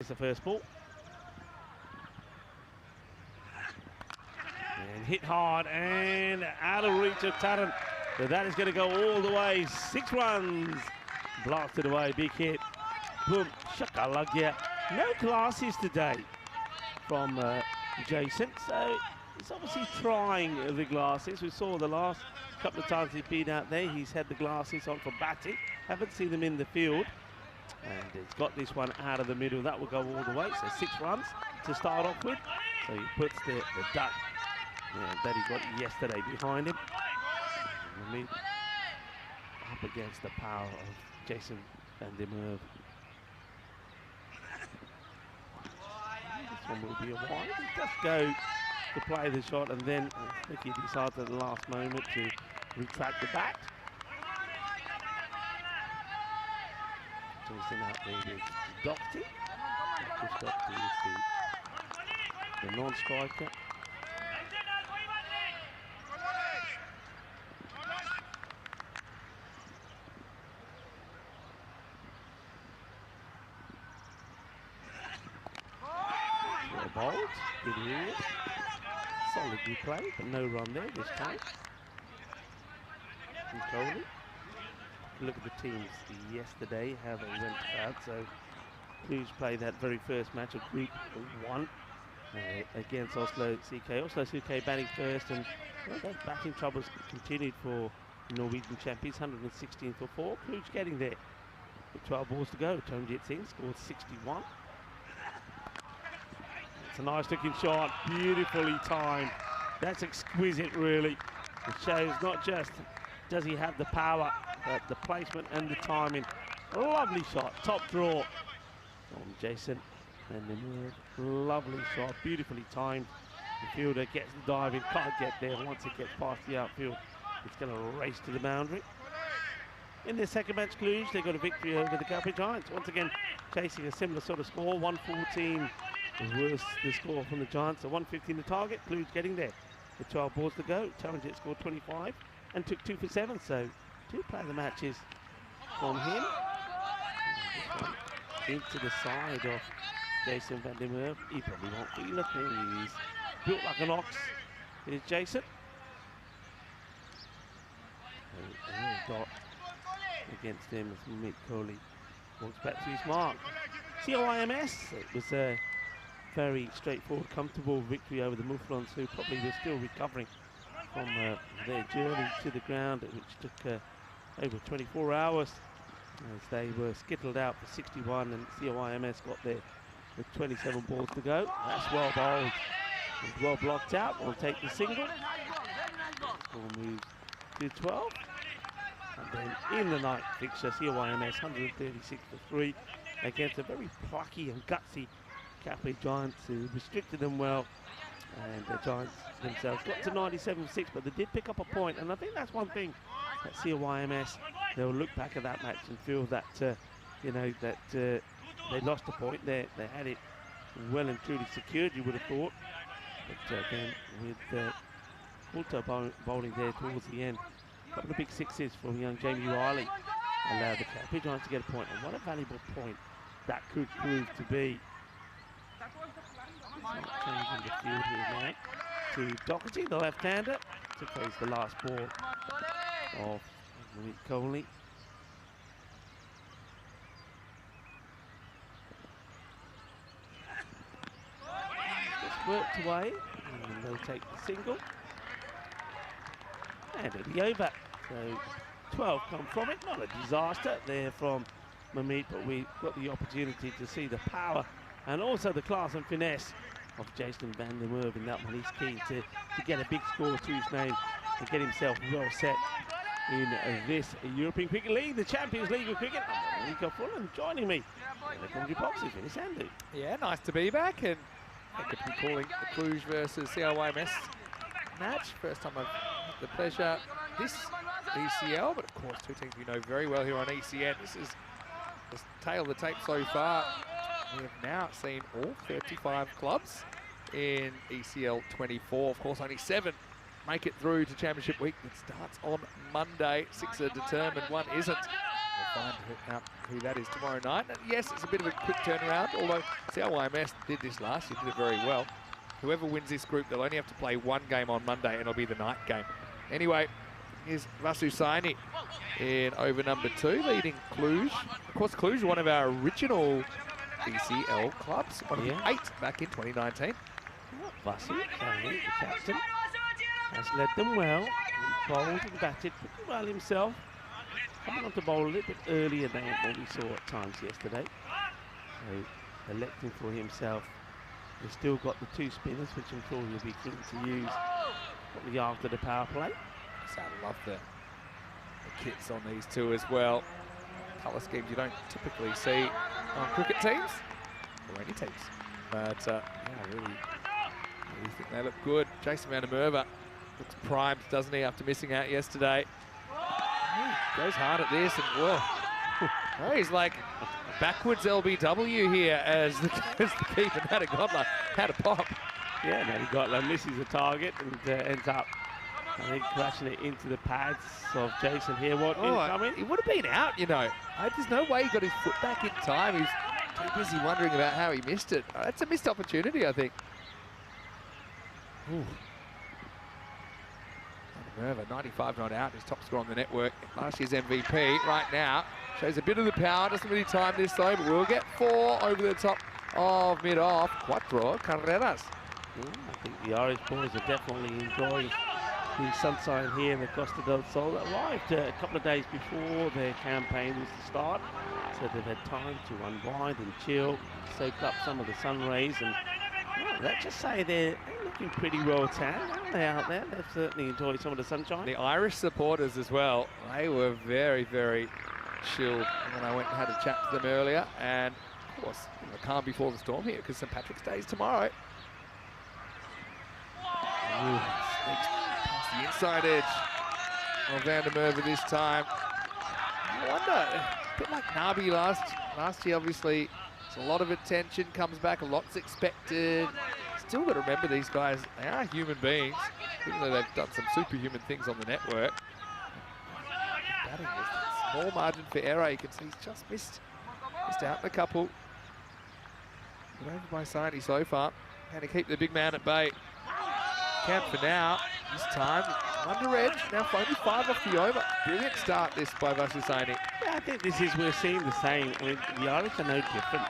It's the first ball. And hit hard and out of reach of Taran. So that is going to go all the way. 6 runs. Blasted away. Big hit. Boom. Shakalagya. No glasses today from Jason. So he's obviously trying the glasses. We saw the last couple of times he's been out there. He's had the glasses on for batting. Haven't seen them in the field. And he's got this one out of the middle. That will go all the way. So 6 runs to start off with. So he puts the duck that he got yesterday behind him. And up against the power of Jason van der Merwe. This one will be a wide. He just go to play the shot, and then I think he decided at the last moment to retract the bat. Jason out there with Doherty. Chris Doherty is the non-striker. Bowled, good areas, solidly played, but no run there this time. From Coley. Look at the teams yesterday, how they went out. So Cluj played that very first match of Group 1 against Oslo CK. Oslo CK batting first, and those batting troubles continued for the Norwegian champions. 116 for 4. Cluj getting there with 12 balls to go. Tonjit Singh scored 61. It's a nice looking shot, beautifully timed. That's exquisite, really. It shows not just does he have the power, but the placement and the timing. Lovely shot, top draw from Jason van der Merwe. Lovely shot, beautifully timed. The fielder gets the dive in, can't get there. Once it gets past the outfield, it's going to race to the boundary. In their second match, Cluj, they got a victory over the Cartama Giants. Once again, chasing a similar sort of score, 114. Was the score from the Giants, so 115 the target. Cluj getting there with 12 balls to go. Taranjit scored 25 and took 2 for 7, so 2 player of the matches from him. Into the side of Jason van der Merwe. He probably won't be looking. He's built like an ox. Here's Jason. Dot against him as Mick Coley walks back to his mark. CIYMS, it was a very straightforward, comfortable victory over the Mufflons, who probably were still recovering from their journey to the ground, which took over 24 hours as they were skittled out for 61, and CIYMS got there with 27 balls to go. That's well bowled and well blocked out. We'll take the single. Ball moves to 12. And then in the night fixture, CIYMS 136 for 3 against a very plucky and gutsy Cartama Giants, who restricted them well, and the Giants themselves got to 97 for 6, but they did pick up a point, and I think that's one thing that CIYMS, they'll look back at that match and feel that they lost a point. They had it well and truly secured, you would have thought, but again with Ulta bowling there towards the end, a couple of big sixes from young Jamie Riley allowed the Cartama Giants to get a point, and what a valuable point that could prove to be. Changing the field here now to Doherty, the left-hander, to face the last ball of Mick Coley. Just worked away, and they'll take the single. And it'll be over. So 12 come from it, not a disaster there from Mamit, but we got the opportunity to see the power and also the class and finesse of Jason van der Merwe in that one. He's keen to get a big score to his name and get himself well set in this European Cricket League, the Champions League of Cricket. I'm Nico Fulham, joining me in the commentary box is Vinny Sandhu. Yeah, nice to be back, and I could be calling the Cluj versus CIYMS match. First time I've had the pleasure this ECL, but of course 2 teams we know very well here on ECN. This is the tail of the tape so far. We have now seen all 35 clubs in ECL24. Of course, only 7 make it through to Championship Week that starts on Monday. 6 are determined, 1 isn't. find out who that is tomorrow night. And yes, it's a bit of a quick turnaround, although CIYMS did this last year, did it very well. Whoever wins this group, they'll only have to play one game on Monday, and it'll be the night game. Anyway, here's Vasu in over number 2, leading Cluj. Of course, Cluj, one of our original ECL clubs, one of the 8 back in 2019. Vasu, the captain, has led them well. He bowled and batted pretty well himself. Coming on to bowl a little bit earlier than what we saw at times yesterday. So, electing for himself. He's still got the 2 spinners, which I'm sure he'll be keen to use probably after the power play. So I love the kits on these two as well. Colour schemes you don't typically see on cricket teams, or any teams. But yeah, I really think they look good. Jason van der Merwe looks primed, doesn't he, after missing out yesterday. He goes hard at this, and well, he's like backwards LBW here as the keeper, Nadigotla, had a pop. Yeah, Nadigotla misses the target and ends up, I think, crashing it into the pads of Jason here. What incoming? He would have been out, you know. There's no way he got his foot back in time. He's too busy wondering about how he missed it. That's a missed opportunity, I think. Merva, 95 not out, his top score on the network. Last year's MVP right now. Shows a bit of the power, doesn't really time this though, but we'll get 4 over the top of mid-off. Cuatro carreras. I think the Irish boys are definitely enjoying the sunshine here in the Costa del Sol. That arrived a couple of days before their campaign was to start, so they've had time to unwind and chill, soak up some of the sun rays, and let's just say they're looking pretty well tanned, aren't they, out there? They've certainly enjoyed some of the sunshine. The Irish supporters as well, they were very, very chilled when I went and had a chat to them earlier, and of course, the calm before the storm here, because St. Patrick's Day is tomorrow. Sneaks past the inside edge of van der Merwe this time. I wonder, a bit like Nabi last year, obviously, there's a lot of attention, comes back, a lot's expected. Still got to remember these guys, they are human beings, even though they've done some superhuman things on the network. Batting, there's a small margin for error. You can see he's just missed out in a couple. But over by Saini so far. Can to keep the big man at bay. Can for now. This time, under edge. Now only 5 off the over. Brilliant start this by Vasu Saini. Yeah, I think this is, we're seeing the same. I mean, the Irish are no different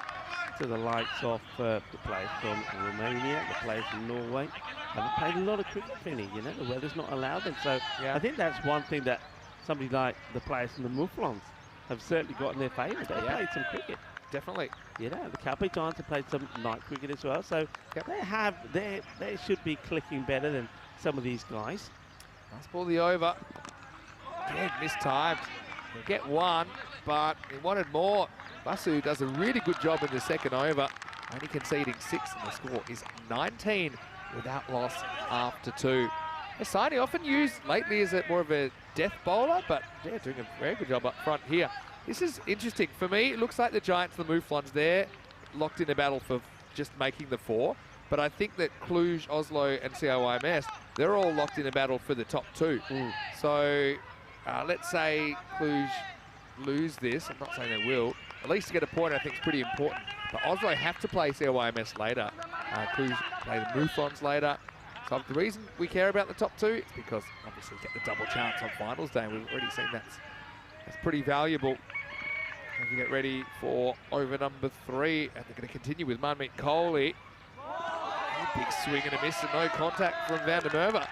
to the likes of the players from Romania, the players from Norway. Haven't played a lot of cricket, Finny, you know, the weather's not allowed them. So yeah. I think that's one thing that somebody like the players from the Mouflons have certainly got in their favour. They played some cricket. Definitely. You know, the Calpe Giants have played some night cricket as well. So they should be clicking better than some of these guys. Last ball the over. Again, mistimed. He'll get 1, but he wanted more. Vasu does a really good job in the second over, only conceding 6, and the score is 19 without loss after 2. Saini often used lately as more of a death bowler, but they're doing a very good job up front here. This is interesting. For me, it looks like the Giants and the Mouflons there locked in a battle for just making the 4, but I think that Cluj, Oslo and CIYMS, they're all locked in a battle for the top 2. So let's say Cluj lose this. I'm not saying they will. At least to get a point, I think, is pretty important. But Oslo have to play CIYMS later. Cluj play the Mouflons later. So the reason we care about the top 2 is because obviously get the double chance on finals day. We've already seen that's pretty valuable. As we get ready for over number 3, and they're going to continue with Manmeet Kohli. Big swing and a miss and no contact from van der Merwe.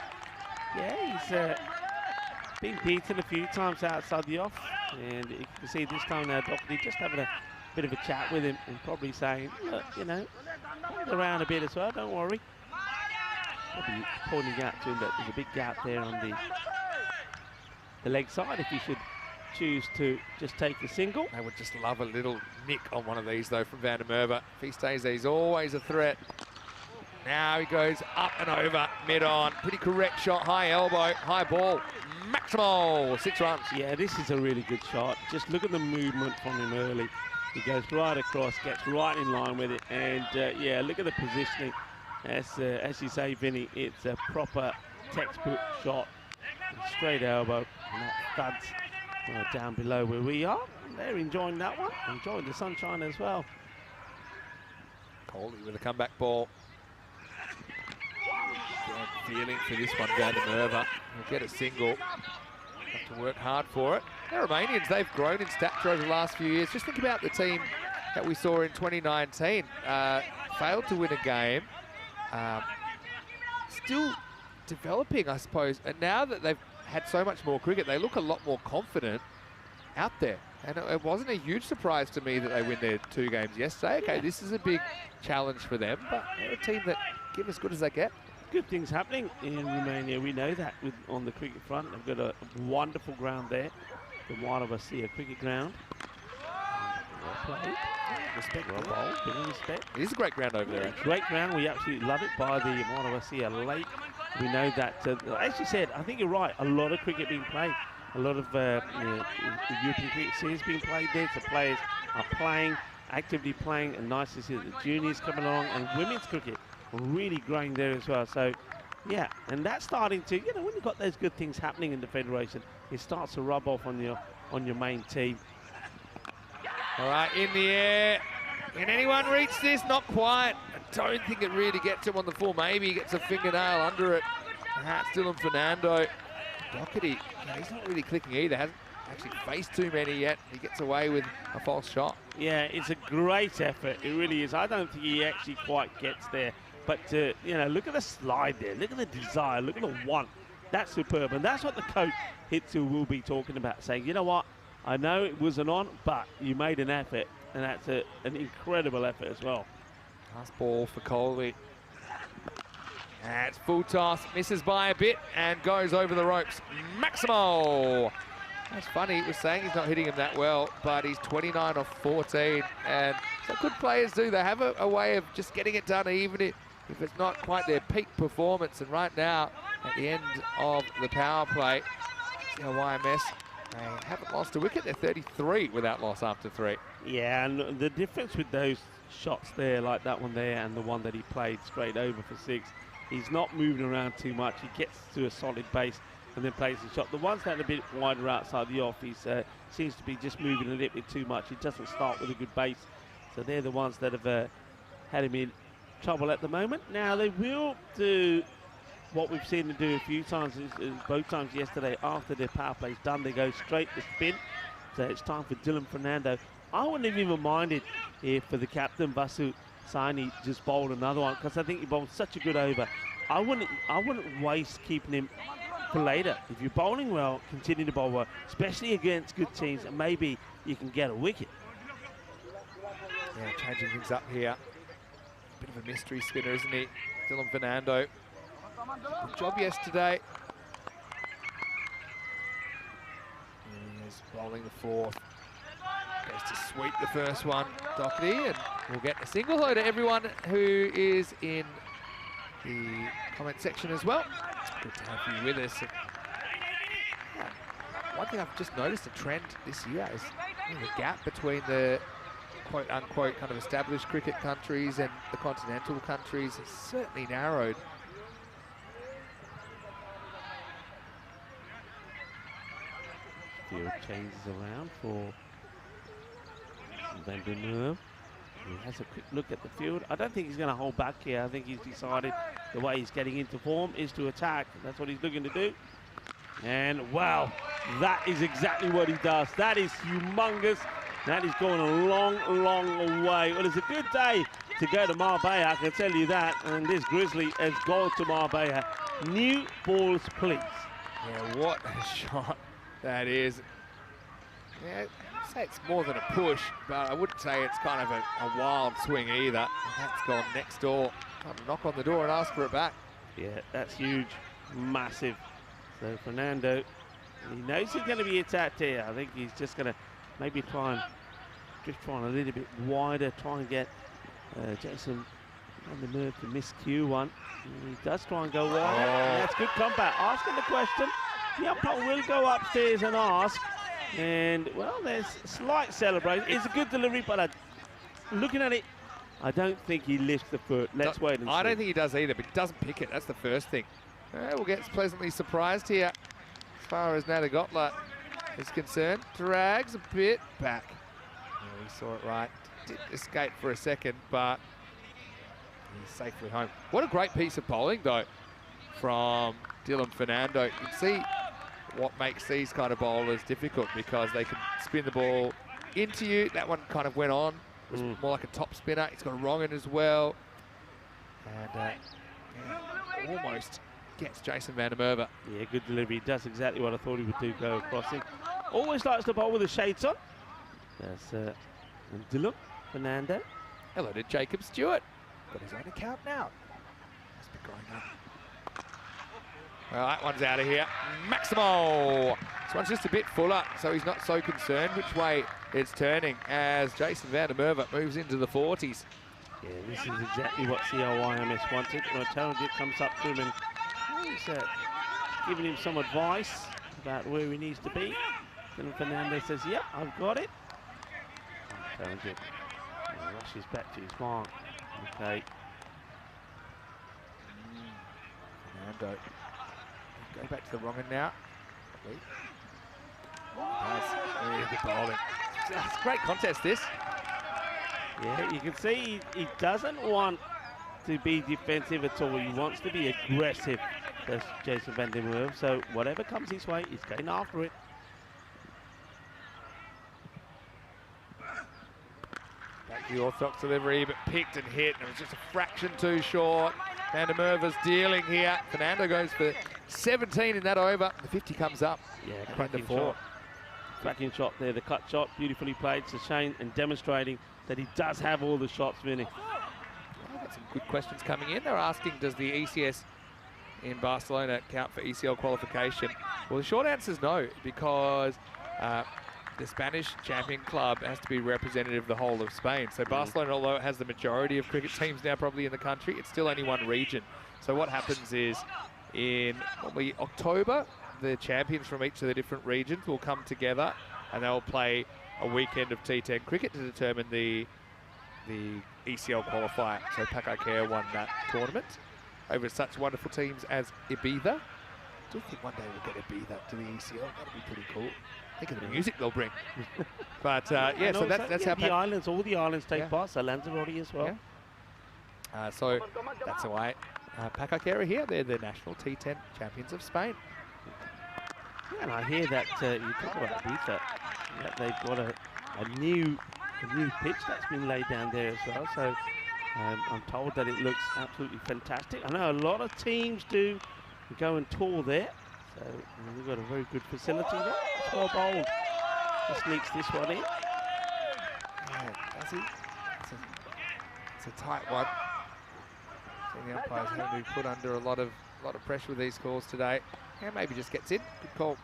Yeah, he's been beaten a few times outside the off, and you can see this time now Doherty just having a bit of a chat with him and probably saying, look, you know, hold around a bit as well, don't worry. Probably pointing out to him that there's a big gap there on the leg side if he should choose to just take the single. They would just love a little nick on one of these though from van der Merwe. If he stays there, he's always a threat. Now he goes up and over, mid-on. Pretty correct shot, high elbow, high ball. Maximal, 6 runs. Yeah, this is a really good shot. Just look at the movement from him early. He goes right across, gets right in line with it, and yeah, look at the positioning. As you say, Vinny, it's a proper textbook shot. Straight elbow, and that thuds down below where we are. They're enjoying that one, enjoying the sunshine as well. Coley with a comeback ball. Feeling for this one going to Merva. He'll get a single. Have to work hard for it. The Romanians, they've grown in stature over the last few years. Just think about the team that we saw in 2019. Failed to win a game. Still developing, I suppose. And now that they've had so much more cricket, they look a lot more confident out there. And it wasn't a huge surprise to me that they win their 2 games yesterday. Okay, this is a big challenge for them, but they're a team that give as good as they get. Good things happening in Romania. We know that on the cricket front. They've got a wonderful ground there, the Marova cricket ground. Well played. Respect, well bowled, respect. It is a great ground over there. Great ground. We absolutely love it by the Marova Lake. We know that, as you said, I think you're right, a lot of cricket being played. A lot of the European cricket series being played there. So players are playing, actively playing, and nice to see the juniors coming along, and women's cricket really growing there as well. So yeah, and that's starting to, when you've got those good things happening in the federation, it starts to rub off on your main team. All right, in the air. Can anyone reach this? Not quite. I don't think it really gets him on the full. Maybe he gets a fingernail under it. That's Dylan Fernando. Doherty, he's not really clicking either. Hasn't actually faced too many yet. He gets away with a false shot. Yeah, it's a great effort. It really is. I don't think he actually quite gets there. But, look at the slide there. Look at the desire. Look at the want. That's superb. And that's what the coach, Hitsu, will be talking about, saying, you know what, I know it wasn't on, but you made an effort. And that's an incredible effort as well. Last ball for Coley. That's full toss. Misses by a bit and goes over the ropes. Maximo! That's funny. He was saying he's not hitting him that well, but he's 29 off 14. And so good players do. They have a way of just getting it done, even if it's not quite their peak performance. And right now, at the end of the power play, CIYMS, they haven't lost a wicket. They're 33 without loss after 3. Yeah, and the difference with those shots there, like that one there and the one that he played straight over for 6, he's not moving around too much. He gets to a solid base and then plays the shot. The ones that are a bit wider outside the off, he seems to be just moving a little bit too much. He doesn't start with a good base. So they're the ones that have had him in trouble at the moment. Now they will do what we've seen them do a few times, both times yesterday. After their power play's done, they go straight to spin. So it's time for Dylan Fernando. I wouldn't have even minded if for the captain, Vasu Saini, just bowled another one, because I think he bowled such a good over. I wouldn't waste keeping him for later. If you're bowling well, continue to bowl well, especially against good teams, and maybe you can get a wicket. Yeah, changing things up here. Bit of a mystery spinner, isn't he? Dylan Fernando. Good job yesterday. He's bowling the 4th. Goes to sweep the first one, Doherty, and we'll get a single. Hello to everyone who is in the comment section as well. Good to have you with us. One thing I've just noticed a trend this year is the gap between the quote-unquote kind of established cricket countries and the continental countries has certainly narrowed. Field changes around for Van der Merwe. He has a quick look at the field. I don't think he's going to hold back here. I think he's decided the way he's getting into form is to attack. That's what he's looking to do. And wow, that is exactly what he does. That is humongous. That is going a long, long way. Well, it's a good day to go to Marbella, I can tell you that. And this Grizzly has gone to Marbella. New balls, please. Yeah, what a shot that is. Yeah, I'd say it's more than a push, but I wouldn't say it's kind of a wild swing either. And that's gone next door. Time to knock on the door and ask for it back. Yeah, that's huge, massive. So Fernando, he knows he's going to be attacked here. I think he's just going to maybe try and drift one a little bit wider, try and get Jason on the nerve to miscue one. And he does try and go wider. And that's good comeback. Asking the question. The umpire will go upstairs and ask. And, well, there's slight celebration. It's a good delivery, but looking at it, I don't think he lifts the foot. Let's wait and see. I don't think he does either, but he doesn't pick it. That's the first thing. We'll get pleasantly surprised here as far as Nadagotla is concerned. Drags a bit back. Yeah, we saw it right. Did escape for a second, but he's safely home. What a great piece of bowling, though, from Dylan Fernando. You can see what makes these kind of bowlers difficult because they can spin the ball into you. That one kind of went on. It was more like a top spinner. He's got a wrong in as well. And yeah, almost gets Jason van der Merwe. Yeah, good delivery. Does exactly what I thought he would do, go across him. Always likes to bowl with the shades on. That's Dylan Fernando. Hello to Jacob Stewart. Got his own account now. Must be growing up. Well, that one's out of here. Maximo. This one's just a bit fuller, so he's not so concerned which way it's turning as Jason van der Merwe moves into the 40s. Yeah, this is exactly what CIYMS wanted. Talented comes up to him and he's giving him some advice about where he needs to be. Then Fernando says, yep, I've got it. Talented rushes back to his mark. Okay. Fernando. Go back to the wrong end now. Really good bowling. It's a great contest, this. Yeah, you can see he doesn't want to be defensive at all. He wants to be aggressive. That's Jason van der Merwe. So whatever comes his way, he's going after it. Back to the orthodox delivery, but picked and hit, and it was just a fraction too short. Van der Merwe's dealing here. Fernando goes for 17 in that over. The 50 comes up. Yeah, cracking shot. Cracking shot there, the cut shot, beautifully played. It's a shame and demonstrating that he does have all the shots, Vinny. I've got some good questions coming in. They're asking, does the ECS in Barcelona count for ECL qualification? Well, the short answer is no, because the Spanish champion club has to be representative of the whole of Spain. So Barcelona, although it has the majority of cricket teams now probably in the country, it's still only one region. So what happens is in probably October, the champions from each of the different regions will come together and they'll play a weekend of T10 cricket to determine the ECL qualifier. So Pakakea won that tournament over such wonderful teams as Ibiza. I do think one day we'll get Ibiza to the ECL. That'd be pretty cool. Think of the music they'll bring. But yeah, so that's how the islands, all the islands take part. So Lanzarote as well. Yeah. So that's why Pakakea here. They're the national T10 champions of Spain. Yeah, and I hear that you talk about Ibiza, that they've got a new pitch that's been laid down there as well. So I'm told that it looks absolutely fantastic. I know a lot of teams do go and tour there. So we've got a very good facility there. It's well bowled. Just sneaks this one in. Yeah, does he? It's a tight one. So the umpires have been put under a lot of pressure with these calls today. Yeah, maybe just gets in. Good call.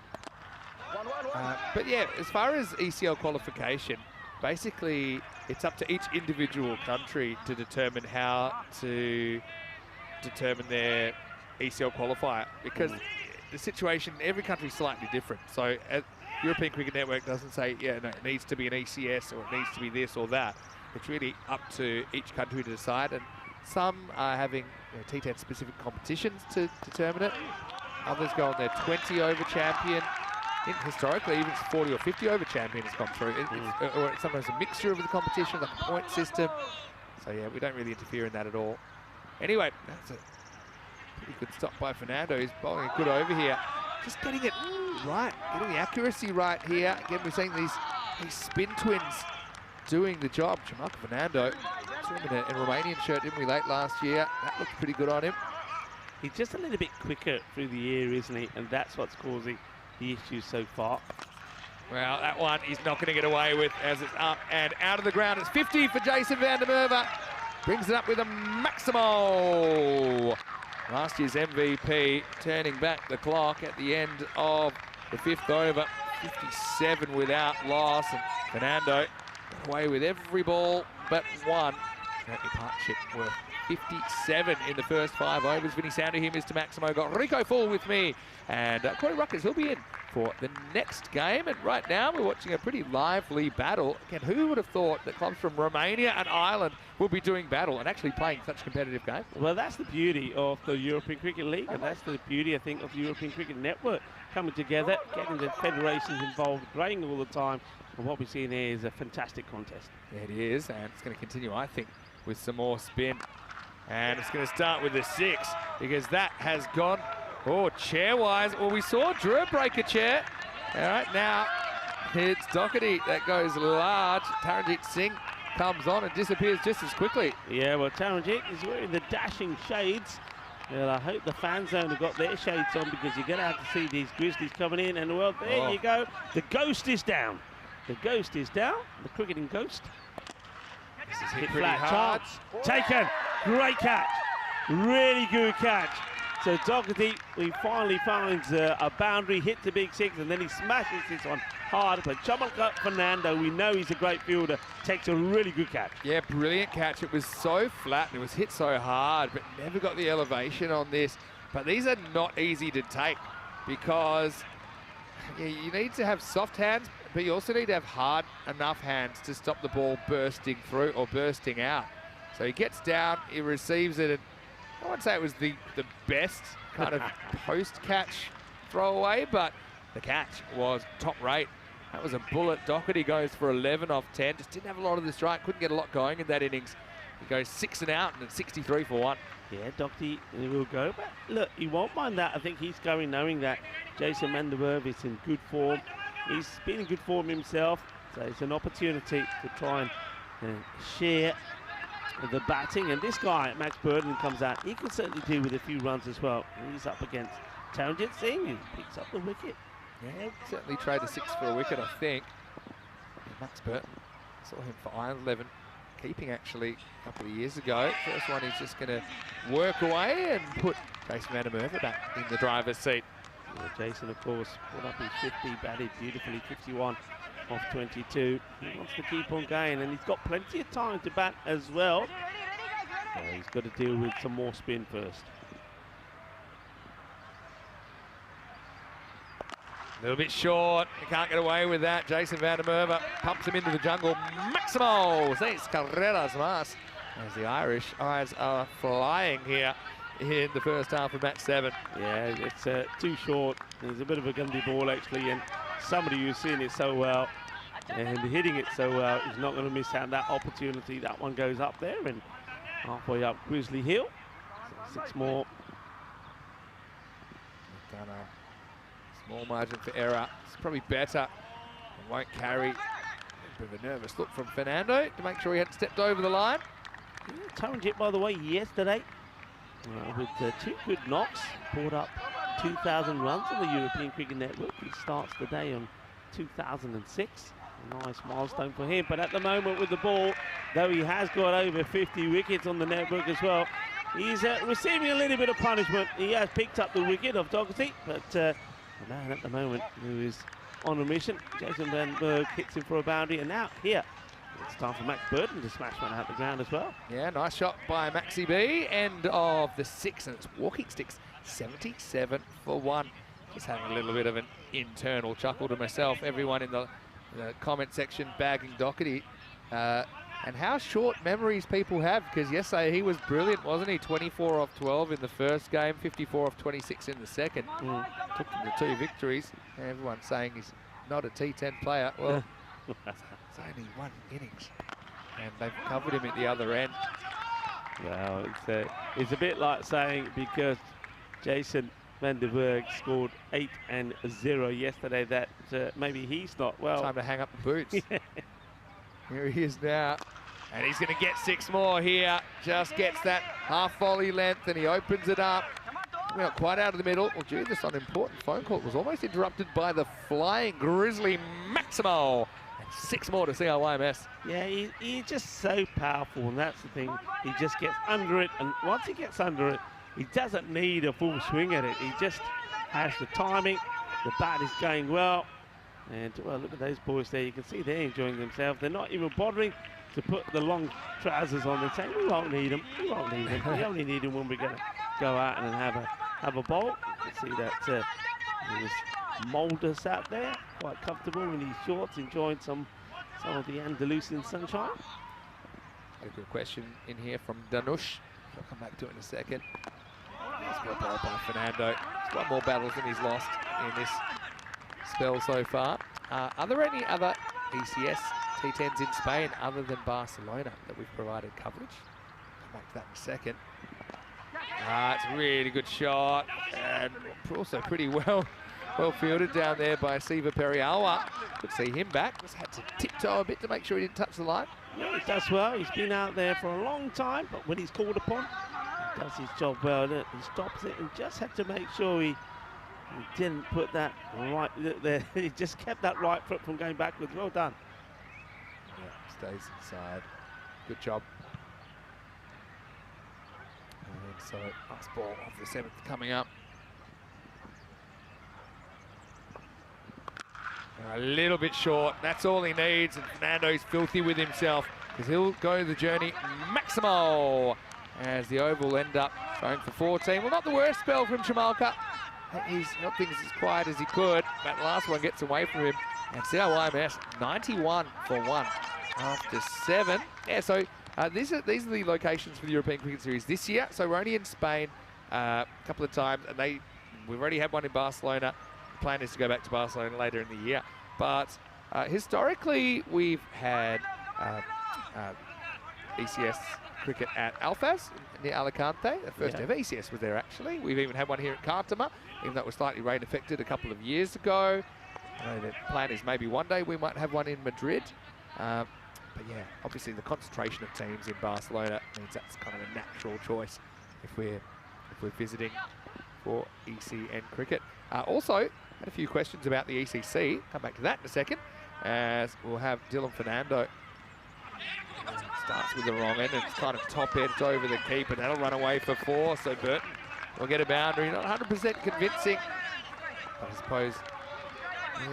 But yeah, as far as ECL qualification, basically it's up to each individual country to determine how to determine their ECL qualifier, because the situation, every country is slightly different. So European Cricket Network doesn't say, yeah, no, it needs to be an ECS or it needs to be this or that. It's really up to each country to decide, and some are having T10 specific competitions to determine it. Others go on their 20 over champion. Historically, even 40 or 50 over champion has gone through. Or it's sometimes a mixture of the competition, like a point system. So yeah, we don't really interfere in that at all. Anyway, that's a pretty good stop by Fernando. He's bowling a good over here. Just getting it right, getting the accuracy right here. Again, we're seeing these spin twins doing the job. Jamalka Fernando, saw him in a Romanian shirt, didn't we, late last year? That looked pretty good on him. He's just a little bit quicker through the air, isn't he? And that's what's causing the issues so far. Well, that one he's not going to get away with as it's up and out of the ground. It's 50 for Jason van der Merwe. Brings it up with a Maximo. Last year's MVP, turning back the clock at the end of the 5th over. 57 without loss, and Fernando got away with every ball but one. Apparently partnership worth 57 in the first 5 overs. Vinny Sounder here, Mr. Maximo, got Rico Full with me. And Corey Ruckers, he'll be in for the next game. And right now we're watching a pretty lively battle. Again, who would have thought that clubs from Romania and Ireland will be doing battle and actually playing such a competitive game? Well, that's the beauty of the European Cricket League, and that's the beauty, I think, of the European Cricket Network. coming together, getting the federations involved, growing all the time. And what we're seeing here is a fantastic contest. It is, and it's going to continue, I think, with some more spin. And it's going to start with the 6, because that has gone, oh, chair-wise. Well, we saw Drew break a chair. All right, now it's Doherty that goes large. Taranjit Singh comes on and disappears just as quickly. Yeah, well, Taranjit is wearing the dashing shades. Well, I hope the fan zone have got their shades on, because you're going to have to see these Grizzlies coming in. And, well, there you go. The ghost is down. The ghost is down. The cricketing ghost. This is hit Flat hard. chance. Taken. Great catch. Really good catch. So Doherty, he finally finds a boundary, hits the big 6, and then he smashes this one hard. But Chamalka Fernando, we know he's a great fielder, takes a really good catch. Yeah, brilliant catch. It was so flat and it was hit so hard, but never got the elevation on this. But these are not easy to take, because you need to have soft hands, but you also need to have hard enough hands to stop the ball bursting through or bursting out. So he gets down, he receives it, and I wouldn't say it was the best kind of post-catch throwaway, but the catch was top rate. That was a bullet. Doherty goes for 11 off 10. Just didn't have a lot of the strike, couldn't get a lot going in that innings. He goes 6 and out, and it's 63 for 1. Yeah, Doherty will go, but look, he won't mind that. I think he's going knowing that Jason van der Merwe is in good form. He's been in good form himself, so it's an opportunity to try and share the batting. And this guy, Max Burden, comes out. He can certainly do with a few runs as well. He's up against Taranjit Singh, who picks up the wicket. Yeah, certainly trade a 6 for a wicket, I think. And Max Burton, saw him for Iron 11, keeping actually a couple of years ago. First one, he's just going to work away and put Jason van der Merwe back in the driver's seat. Yeah, Jason, of course, put up his 50, batted beautifully, 51 off 22. He wants to keep on going, and he's got plenty of time to bat as well. So he's got to deal with some more spin first. A little bit short, he can't get away with that. Jason van der Merwe pumps him into the jungle. Maximo, 6 carreras más. As the Irish eyes are flying here in the first half of match 7. Yeah, it's too short. There's a bit of a gundy ball actually, and somebody who's seen it so well and hitting it so well is not going to miss out that opportunity. That one goes up there and halfway up Grizzly Hill. So 6 more. Done a small margin for error. It's probably better. It won't carry. A bit of a nervous look from Fernando to make sure he hadn't stepped over the line. Yeah, Taranjit, by the way, yesterday with 2 good knocks, brought up 2,000 runs on the European Cricket Network. He starts the day on 2006. A nice milestone for him. But at the moment with the ball, though he has got over 50 wickets on the network as well, he's receiving a little bit of punishment. He has picked up the wicket of Doherty, but the man at the moment who is on a mission, Jason van der Merwe, hits him for a boundary. And now here, it's time for Max Burton to smash one out the ground as well. Yeah, nice shot by Maxi B. End of the 6, and it's walking sticks, 77 for 1. Just having a little bit of an internal chuckle to myself. Everyone in the comment section bagging Doherty. And how short memories people have, because yesterday he was brilliant, wasn't he? 24 off 12 in the first game, 54 off 26 in the second. Took them to 2 victories. And everyone's saying he's not a T10 player. Well, it's only 1 innings, and they've covered him at the other end. Well, it's a bit like saying because Jason van der Merwe scored 8 and 0 yesterday that maybe he's not. Well, time to hang up the boots. Here he is now, and he's going to get 6 more here. Just gets that half volley length, and he opens it up. We're not quite out of the middle. Well, gee, this unimportant phone call was almost interrupted by the flying Grizzly Maximo. And 6 more to CIYMS. Yeah, he's just so powerful, and that's the thing. He just gets under it, and once he gets under it, he doesn't need a full swing at it. He just has the timing. The bat is going well. And, well, look at those boys there. You can see they're enjoying themselves. They're not even bothering to put the long trousers on. They're saying, we won't need them. We won't need them. We only need them when we're going to go out and have a bowl. You can see that there's Moldus out there, quite comfortable in his shorts, enjoying some of the Andalusian sunshine. A good question in here from Danush. I'll come back to it in a second. Nice well ball by Fernando. He's won more battles than he's lost in this spell so far. Are there any other ECS T10s in Spain other than Barcelona that we've provided coverage? Come back to that in a second. It's a really good shot, and also pretty well fielded down there by Siva Periawa. Could see him back. Just had to tiptoe a bit to make sure he didn't touch the line. Yeah, he does well. He's been out there for a long time, but when he's called upon, he does his job well. He stops it and just had to make sure he didn't put that right there. He just kept that right foot from going backwards. Well done. Yeah, stays inside. Good job. And so, last ball of the 7th coming up. A little bit short. That's all he needs. And Fernando's filthy with himself because he'll go the journey maximal as the Oval will end up going for 14. Well, not the worst spell from Chamalka. He's held things as quiet as he could. That last one gets away from him. And CIYMS 91 for 1 after 7. Yeah, so these are the locations for the European Cricket Series this year. So we're only in Spain a couple of times, and we've already had one in Barcelona. The plan is to go back to Barcelona later in the year. But historically, we've had ECS cricket at Alfaz near Alicante. The first ever ECS was there, actually. We've even had one here at Cartama, even though it was slightly rain affected a couple of years ago. The plan is maybe one day we might have one in Madrid. But yeah, obviously the concentration of teams in Barcelona means that's kind of a natural choice if we're visiting for ECN cricket. Also, had a few questions about the ECC. Come back to that in a second, as we'll have Dylan Fernando. Starts with the wrong end, and it's kind of top edged over the keeper. That'll run away for 4, so Burton will get a boundary. Not 100% convincing, but I suppose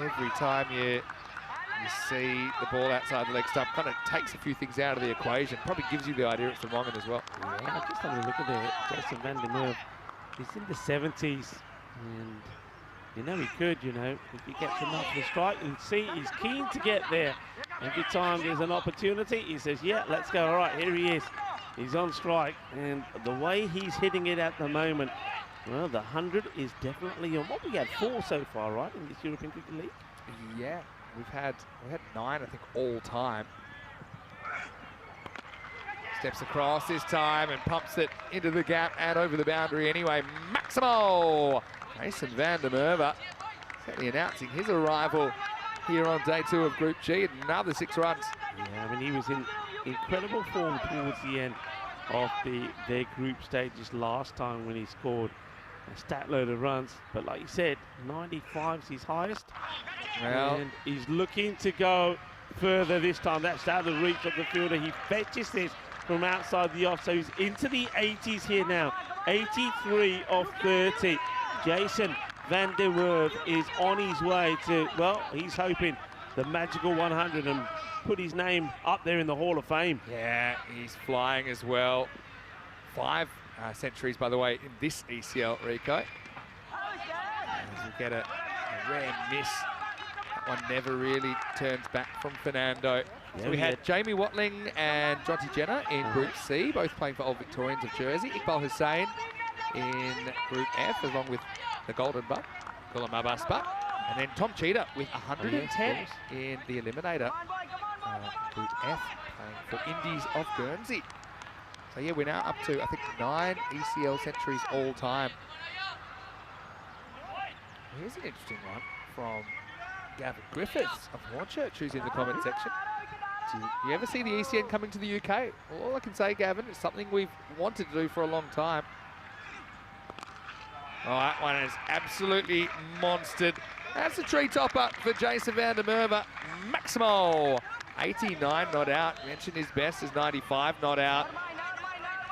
every time you see the ball outside the leg stump, kind of takes a few things out of the equation. Probably gives you the idea it's the wrong end as well. Yeah, just having a look at it. Jason van der Merwe. He's in the 70s, and you know he could, if he gets enough of the strike. And see, he's keen to get there. Every time there's an opportunity, he says, yeah, let's go. All right, here he is. He's on strike. And the way he's hitting it at the moment, well, the 100 is definitely on. What, we had 4 so far, right, in this European Cricket League? Yeah, we had 9, I think, all time. Steps across this time and pumps it into the gap and over the boundary anyway. Maximal! Jason van der Merwe certainly announcing his arrival here on day 2 of Group G. Another 6 runs. Yeah, I mean, he was in incredible form towards the end of their group stages last time when he scored a stat load of runs. But like you said, 95 is his highest. Well, and he's looking to go further this time. That's out of the reach of the fielder. He fetches this from outside the off, so he's into the 80s here now. 83 of 30. Jason van der Merwe is on his way to, well, he's hoping the magical 100 and put his name up there in the Hall of Fame. Yeah, he's flying as well. 5 centuries, by the way, in this ECL, Rico. As we get a rare miss. That one never really turns back from Fernando. So we had Jamie Watling and Jonty Jenner in Group C, both playing for Old Victorians of Jersey. Iqbal Hussain in Group F, along with the Golden Buck, Gulamabaspa. And then Tom Cheetah with 110 in the Eliminator. Group F, playing for Indies of Guernsey. So yeah, we're now up to, I think, 9 ECL centuries all time. Here's an interesting one from Gavin Griffiths of Hornchurch, who's in the comment section. Do you ever see the ECN coming to the UK? Well, all I can say, Gavin, it's something we've wanted to do for a long time. Oh, that one is absolutely monstered. That's a tree topper for Jason van der Merwe. Maximal. 89 not out. Mentioned his best is 95 not out.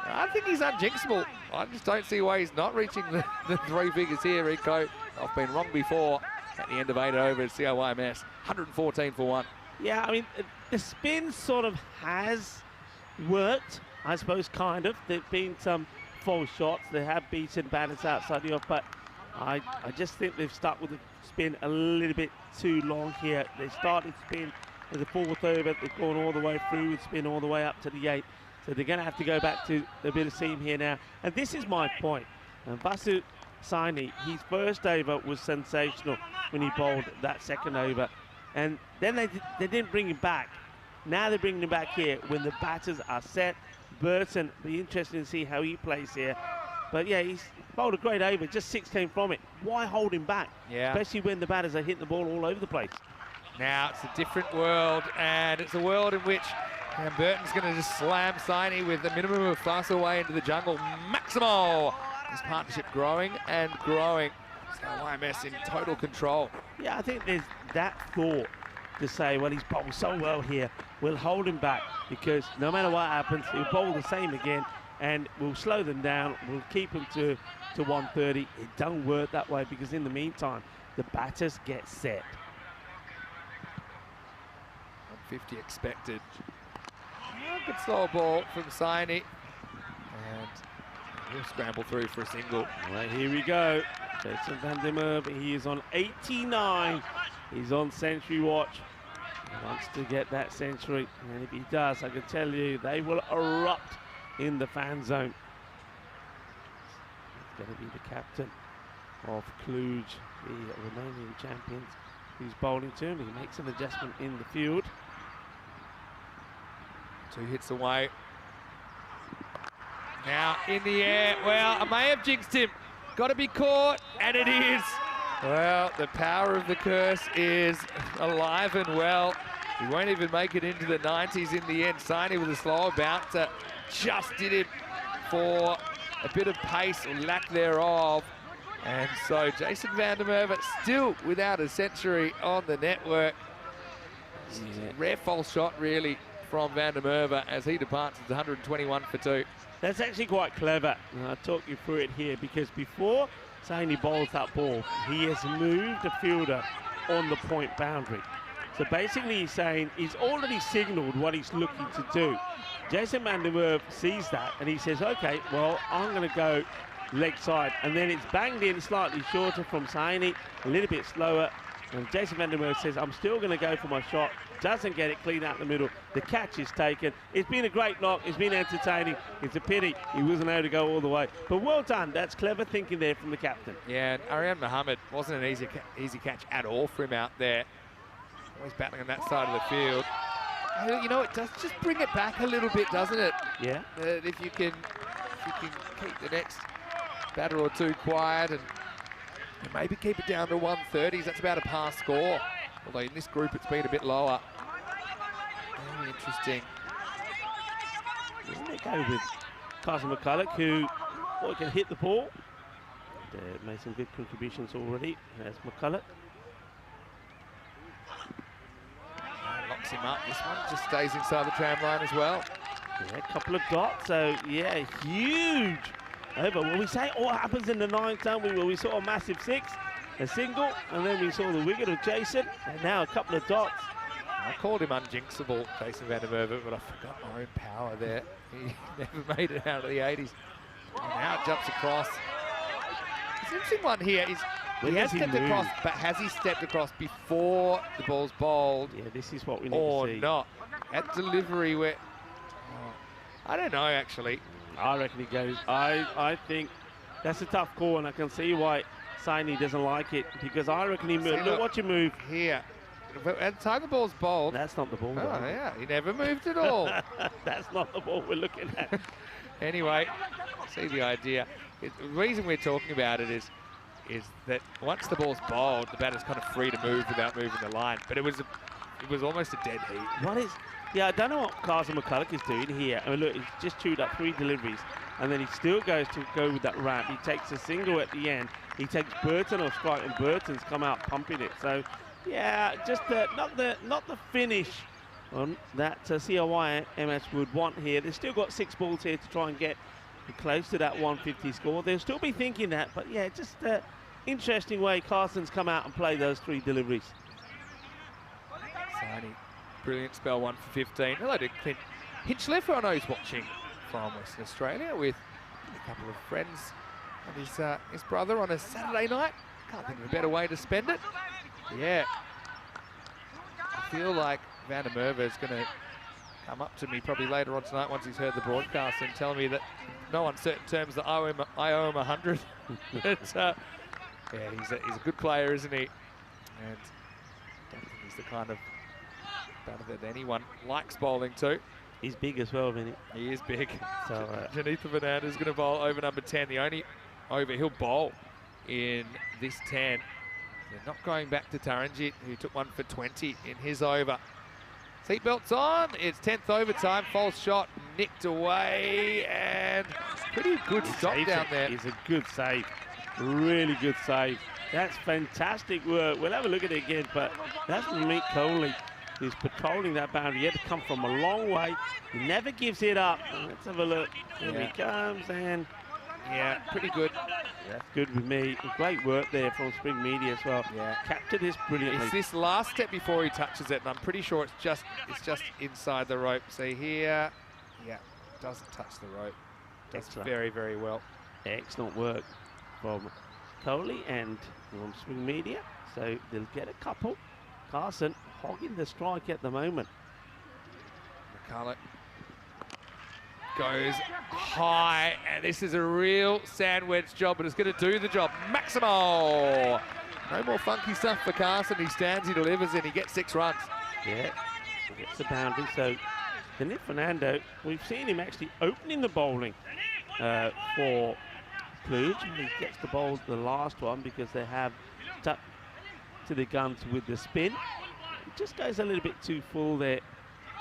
I think he's unjinxable. I just don't see why he's not reaching the 3 figures here, Rico. I've been wrong before. At the end of 8 over at CIYMS. 114 for 1. Yeah, I mean, the spin sort of has worked, I suppose, kind of. There have been some false shots. They have beaten batters outside the off, but I just think they've stuck with the spin a little bit too long here. They started spin with the 4th over. They've gone all the way through with spin all the way up to the 8th. So they're going to have to go back to a bit of seam here now. And this is my point. And Vasu Saini, his first over was sensational when he bowled that second over. And then they didn't bring him back. Now they're bringing him back here when the batters are set. Burton, be interesting to see how he plays here. But yeah, he's bowled a great over, just 6 came from it. Why hold him back? Yeah. Especially when the batters are hitting the ball all over the place. Now it's a different world, and it's a world in which Burton's going to just slam Saini with a minimum of fuss away into the jungle. Maximo! This partnership growing and growing. CIYMS in total control. Yeah, I think there's that thought to say, well, he's bowled so well here, we'll hold him back, because no matter what happens, he'll bowl the same again, and we'll slow them down, we'll keep them to 130. It don't work that way, because in the meantime, the batters get set. 150 expected. Good slow ball from Saini. And he'll scramble through for a single. Right, here we go. Jason van der Merwe, he is on 89. He's on century watch. He wants to get that century, and if he does, I can tell you, they will erupt in the fan zone. He's going to be the captain of Cluj, the Romanian champions, who's bowling to him. He makes an adjustment in the field. 2 hits away. Now in the air. Well, I may have jinxed him. Got to be caught, and it is. Well, the power of the curse is alive and well. He won't even make it into the 90s in the end. Saini with a slower bouncer just did it for a bit of pace or lack thereof. And so Jason van der Merwe still without a century on the network. Yeah. Rare false shot really from van der Merwe as he departs. It's 121 for 2. That's actually quite clever. And I'll talk you through it here, because before Saini bowls that ball, he has moved the fielder on the point boundary. So basically he's saying he's already signalled what he's looking to do. Jason van der Merwe sees that and he says, okay, well, I'm going to go leg side. And then it's banged in slightly shorter from Saini, a little bit slower. And Jason van der Merwe says, I'm still going to go for my shot. Doesn't get it clean out the middle. The catch is taken. It's been a great knock. It's been entertaining. It's a pity he wasn't able to go all the way. But well done. That's clever thinking there from the captain. Yeah, and Arian Mohammed wasn't an easy catch at all for him out there. Always battling on that side of the field. You know, it does just bring it back a little bit, doesn't it? Yeah. If you can keep the next batter or two quiet and maybe keep it down to 130s. That's about a pass score. Although in this group it's been a bit lower. Very interesting. They go with Cartama Oval, who can hit the ball. Made some good contributions already. There's McCulloch. Locks him up. This one just stays inside the tram line as well. Yeah, a couple of dots. So yeah, huge over. Well, we say what happens in the 9th, don't we? Well, we saw a massive 6, a single, and then we saw the wicket of Jason, and now a couple of dots. I called him unjinxable, Jason van der Merwe, but I forgot my own power there. He never made it out of the 80s. And now it jumps across. It's an interesting one here. He has stepped across, but has he stepped across before the ball's bowled? Yeah, this is what we need to see. Or not. At delivery where... I don't know, actually. I reckon he goes. I think that's a tough call, and I can see why Saini doesn't like it, because I reckon he moved. Look, watch him move. Here. And the time the ball's bowled. That's not the ball. Oh, yeah. He never moved at all. That's not the ball we're looking at. Anyway, see the idea. The reason we're talking about it is that once the ball's bowled, the batter's kind of free to move without moving the line. But it was almost a dead heat. What is... Yeah, I don't know what Cartama Oval is doing here. I mean, look, he's just chewed up 3 deliveries, and then he still goes to go with that ramp. He takes a single at the end. He takes Burton off strike, and Burton's come out pumping it. So, yeah, just not the finish on that CIYMS would want here. They've still got 6 balls here to try and get close to that 150 score. They'll still be thinking that, but yeah, just interesting way Carson's come out and played those 3 deliveries. Saini. Brilliant spell, 1 for 15. Hello to Clint Hinchliffe, who I know is watching from Western Australia with a couple of friends and his brother on a Saturday night. Can't think of a better way to spend it. Yeah. I feel like van der Merwe is going to come up to me probably later on tonight once he's heard the broadcast and tell me that no uncertain terms that I owe him 100. But yeah, he's a good player, isn't he? And I don't think he's the kind of batter that anyone likes bowling to. He's big as well, Vinny. He is big. So Janitha Fernandez is going to bowl over number 10, the only over he'll bowl in this 10. They're not going back to Taranjit, who took one for 20 in his over. Seatbelts on, it's 10th over time, false shot, nicked away, and pretty good stop down there. It's a good save, really good save. That's fantastic work. We'll have a look at it again, but that's Mick Coley who's patrolling that boundary. He had to come from a long way. He never gives it up. Let's have a look. Here he comes, and yeah, pretty good. That's good with me. Great work there from Spring Media as well. Yeah, captured this brilliantly. It's this last step before he touches it, and I'm pretty sure it's just inside the rope. See here, yeah, doesn't touch the rope. Does very, very well. Excellent work from Coley and from Spring Media. So they'll get a couple. Carson hogging the strike at the moment. McCulloch goes high, and this is a real sand wedge job, but it's going to do the job. Maximo! No more funky stuff for Carson. He stands, he delivers, and he gets 6 runs. Yeah, he gets the boundary. So Janitha Fernando, we've seen him actually opening the bowling for Cluj. He gets the bowl the last one because they have stuck to the guns with the spin. It just goes a little bit too full there.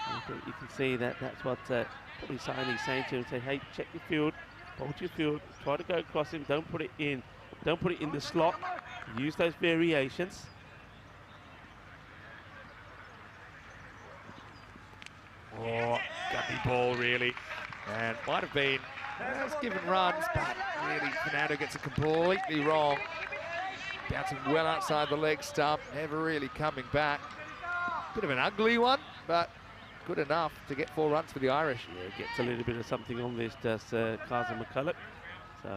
I think you can see that that's what probably Saini's saying to him. Say, hey, check your field, hold your field, try to go across him, don't put it in the slot. Use those variations. Oh, guppy ball really, and might have been has given runs, but really Fernando gets it completely wrong. Bouncing well outside the leg stump, never really coming back. Bit of an ugly one, but good enough to get 4 runs for the Irish. Yeah, gets a little bit of something on this, does Carson McCulloch. So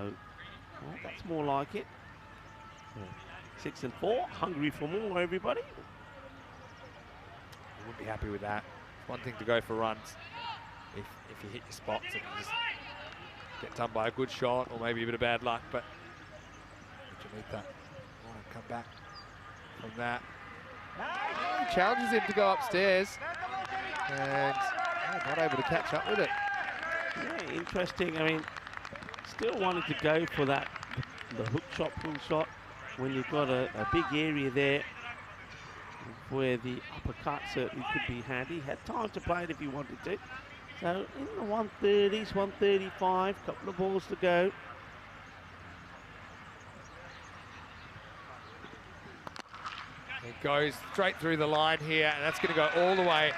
well, that's more like it. Yeah. 6 and 4, hungry for more, everybody. You wouldn't be happy with that. It's one thing to go for runs if you hit your spots and just get done by a good shot or maybe a bit of bad luck, but Janitha want to come back from that. He challenges him to go upstairs and not able to catch up with it. Yeah, interesting. I mean, still wanted to go for that, the hook shot, pull shot, when you've got a big area there where the uppercut certainly could be handy. Had time to play it if he wanted to. So in the 130s, 135, couple of balls to go. It goes straight through the line here, and that's going to go all the way.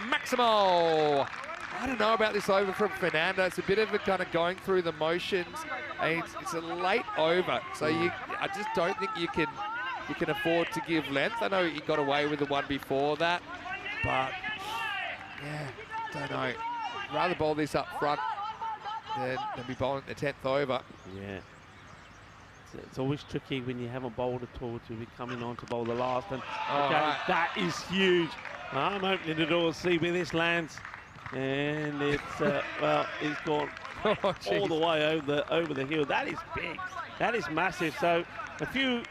Maximo! I don't know about this over from Fernando. It's a bit of a kind of going through the motions. It's a late over, so I just don't think you can afford to give length. I know he got away with the one before that, but yeah, don't know. Rather bowl this up front than be bowling the 10th over. Yeah. It's always tricky when you haven't bowled at all to be coming on to bowl the last. And okay, right. That is huge. I'm opening the door to see where this lands. And it's, well, it's gone all the way over the hill. That is big. That is massive. So a few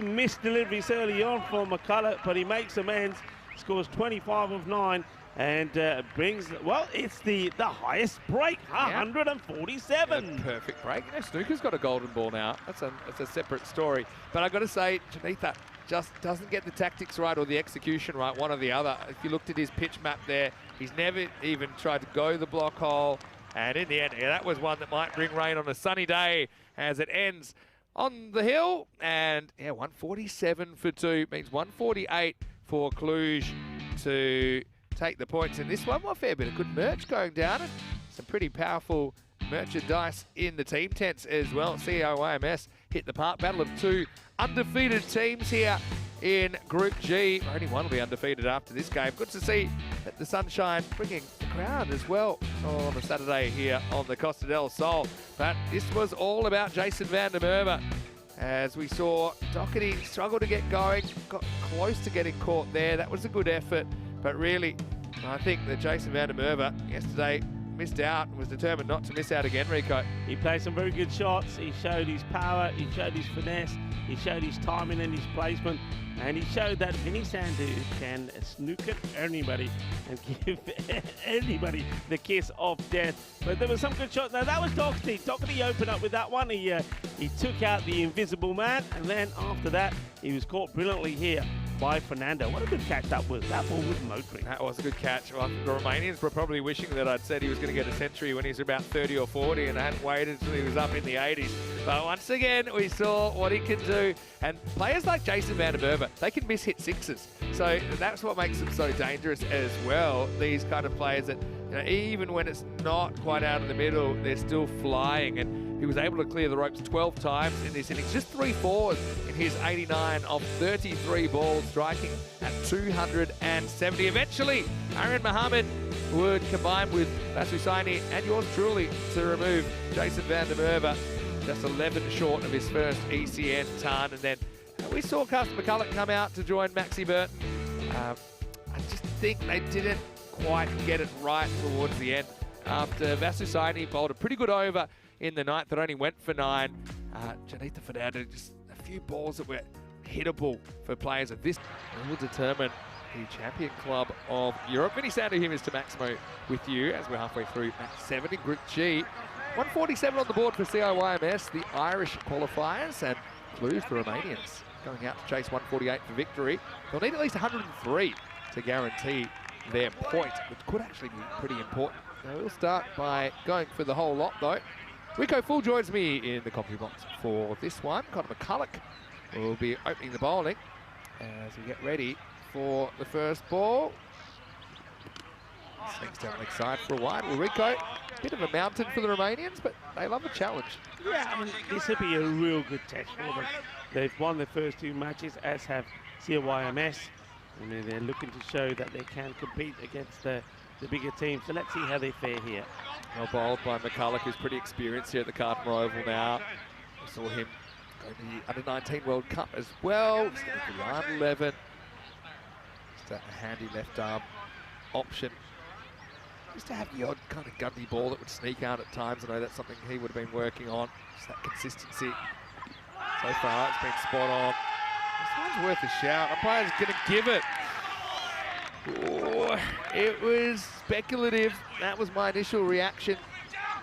missed deliveries early on from McCulloch, but he makes amends. Scores 25 of 9. And brings, well, it's the highest break, 147. Yeah, perfect break. You know, Snooker's got a golden ball now. That's a separate story. But I've got to say, Janitha just doesn't get the tactics right or the execution right, one or the other. If you looked at his pitch map there, he's never even tried to go the block hole. And in the end, yeah, that was one that might bring rain on a sunny day as it ends on the hill. And yeah, 147 for 2 means 148 for Cluj to take the points in this one. Well, a fair bit of good merch going down, and some pretty powerful merchandise in the team tents as well. CIYMS hit the park. Battle of 2 undefeated teams here in Group G. Only one will be undefeated after this game. Good to see that the sunshine bringing the crowd as well on a Saturday here on the Costa del Sol. But this was all about Jason van der Merwe. As we saw, Doherty struggle to get going, got close to getting caught there. That was a good effort. But really, I think that Jason van der Merwe yesterday missed out and was determined not to miss out again, Rico. He played some very good shots. He showed his power, he showed his finesse, he showed his timing and his placement, and he showed that Vinny Sandu can snooker anybody and give anybody the kiss of death. But there was some good shots. Now that was Doherty. Doherty opened up with that one. He took out the invisible man, and then after that, he was caught brilliantly here by Fernando. What a good catch that was. That ball was motoring. That was a good catch. Well, the Romanians were probably wishing that I'd said he was going to get a century when he was about 30 or 40 and I hadn't waited until he was up in the 80s. But once again, we saw what he can do. And players like Jason van der Merwe, they can miss hit sixes. So that's what makes them so dangerous as well. These kind of players that, you know, even when it's not quite out of the middle, they're still flying. And he was able to clear the ropes 12 times in this innings, just 3 fours in his 89 of 33 balls, striking at 270. Eventually, Aaron Mohammed would combine with Vasu Saini and yours truly to remove Jason van der Merwe, just 11 short of his first ECN ton. And then we saw Cartama Oval come out to join Maxi Burton. I just think they didn't quite get it right towards the end. After Vasu Saini bowled a pretty good over in the ninth that only went for 9. Janita Fernando, just a few balls that were hittable for players of this. And will determine the champion club of Europe. Vinny Sandu here is to Maximo with you as we're halfway through match 7 in Group G. 147 on the board for CIYMS, the Irish qualifiers, and Cluj, the Romanians, going out to chase 148 for victory. They'll need at least 103 to guarantee their point, which could actually be pretty important. Now we'll start by going for the whole lot though. Rico Full joins me in the commentary box for this one. Cartama Oval will be opening the bowling as we get ready for the first ball. Swings down the leg side for a wide. Well, Rico, bit of a mountain for the Romanians, but they love a challenge. Yeah, I mean, this will be a real good test for them. They've won their first 2 matches, as have CIYMS. I mean, they're looking to show that they can compete against the bigger teams. So let's see how they fare here. Well bowled by McCulloch, who's pretty experienced here at the Cartama Oval now. We saw him go to the Under-19 World Cup as well. He's going to the Under-11. Just a handy left arm option. Just to have the odd kind of gundy ball that would sneak out at times. I know that's something he would have been working on. Just that consistency. So far, it's been spot on. This one's worth a shout. Umpire's going to give it. Oh, it was speculative. That was my initial reaction.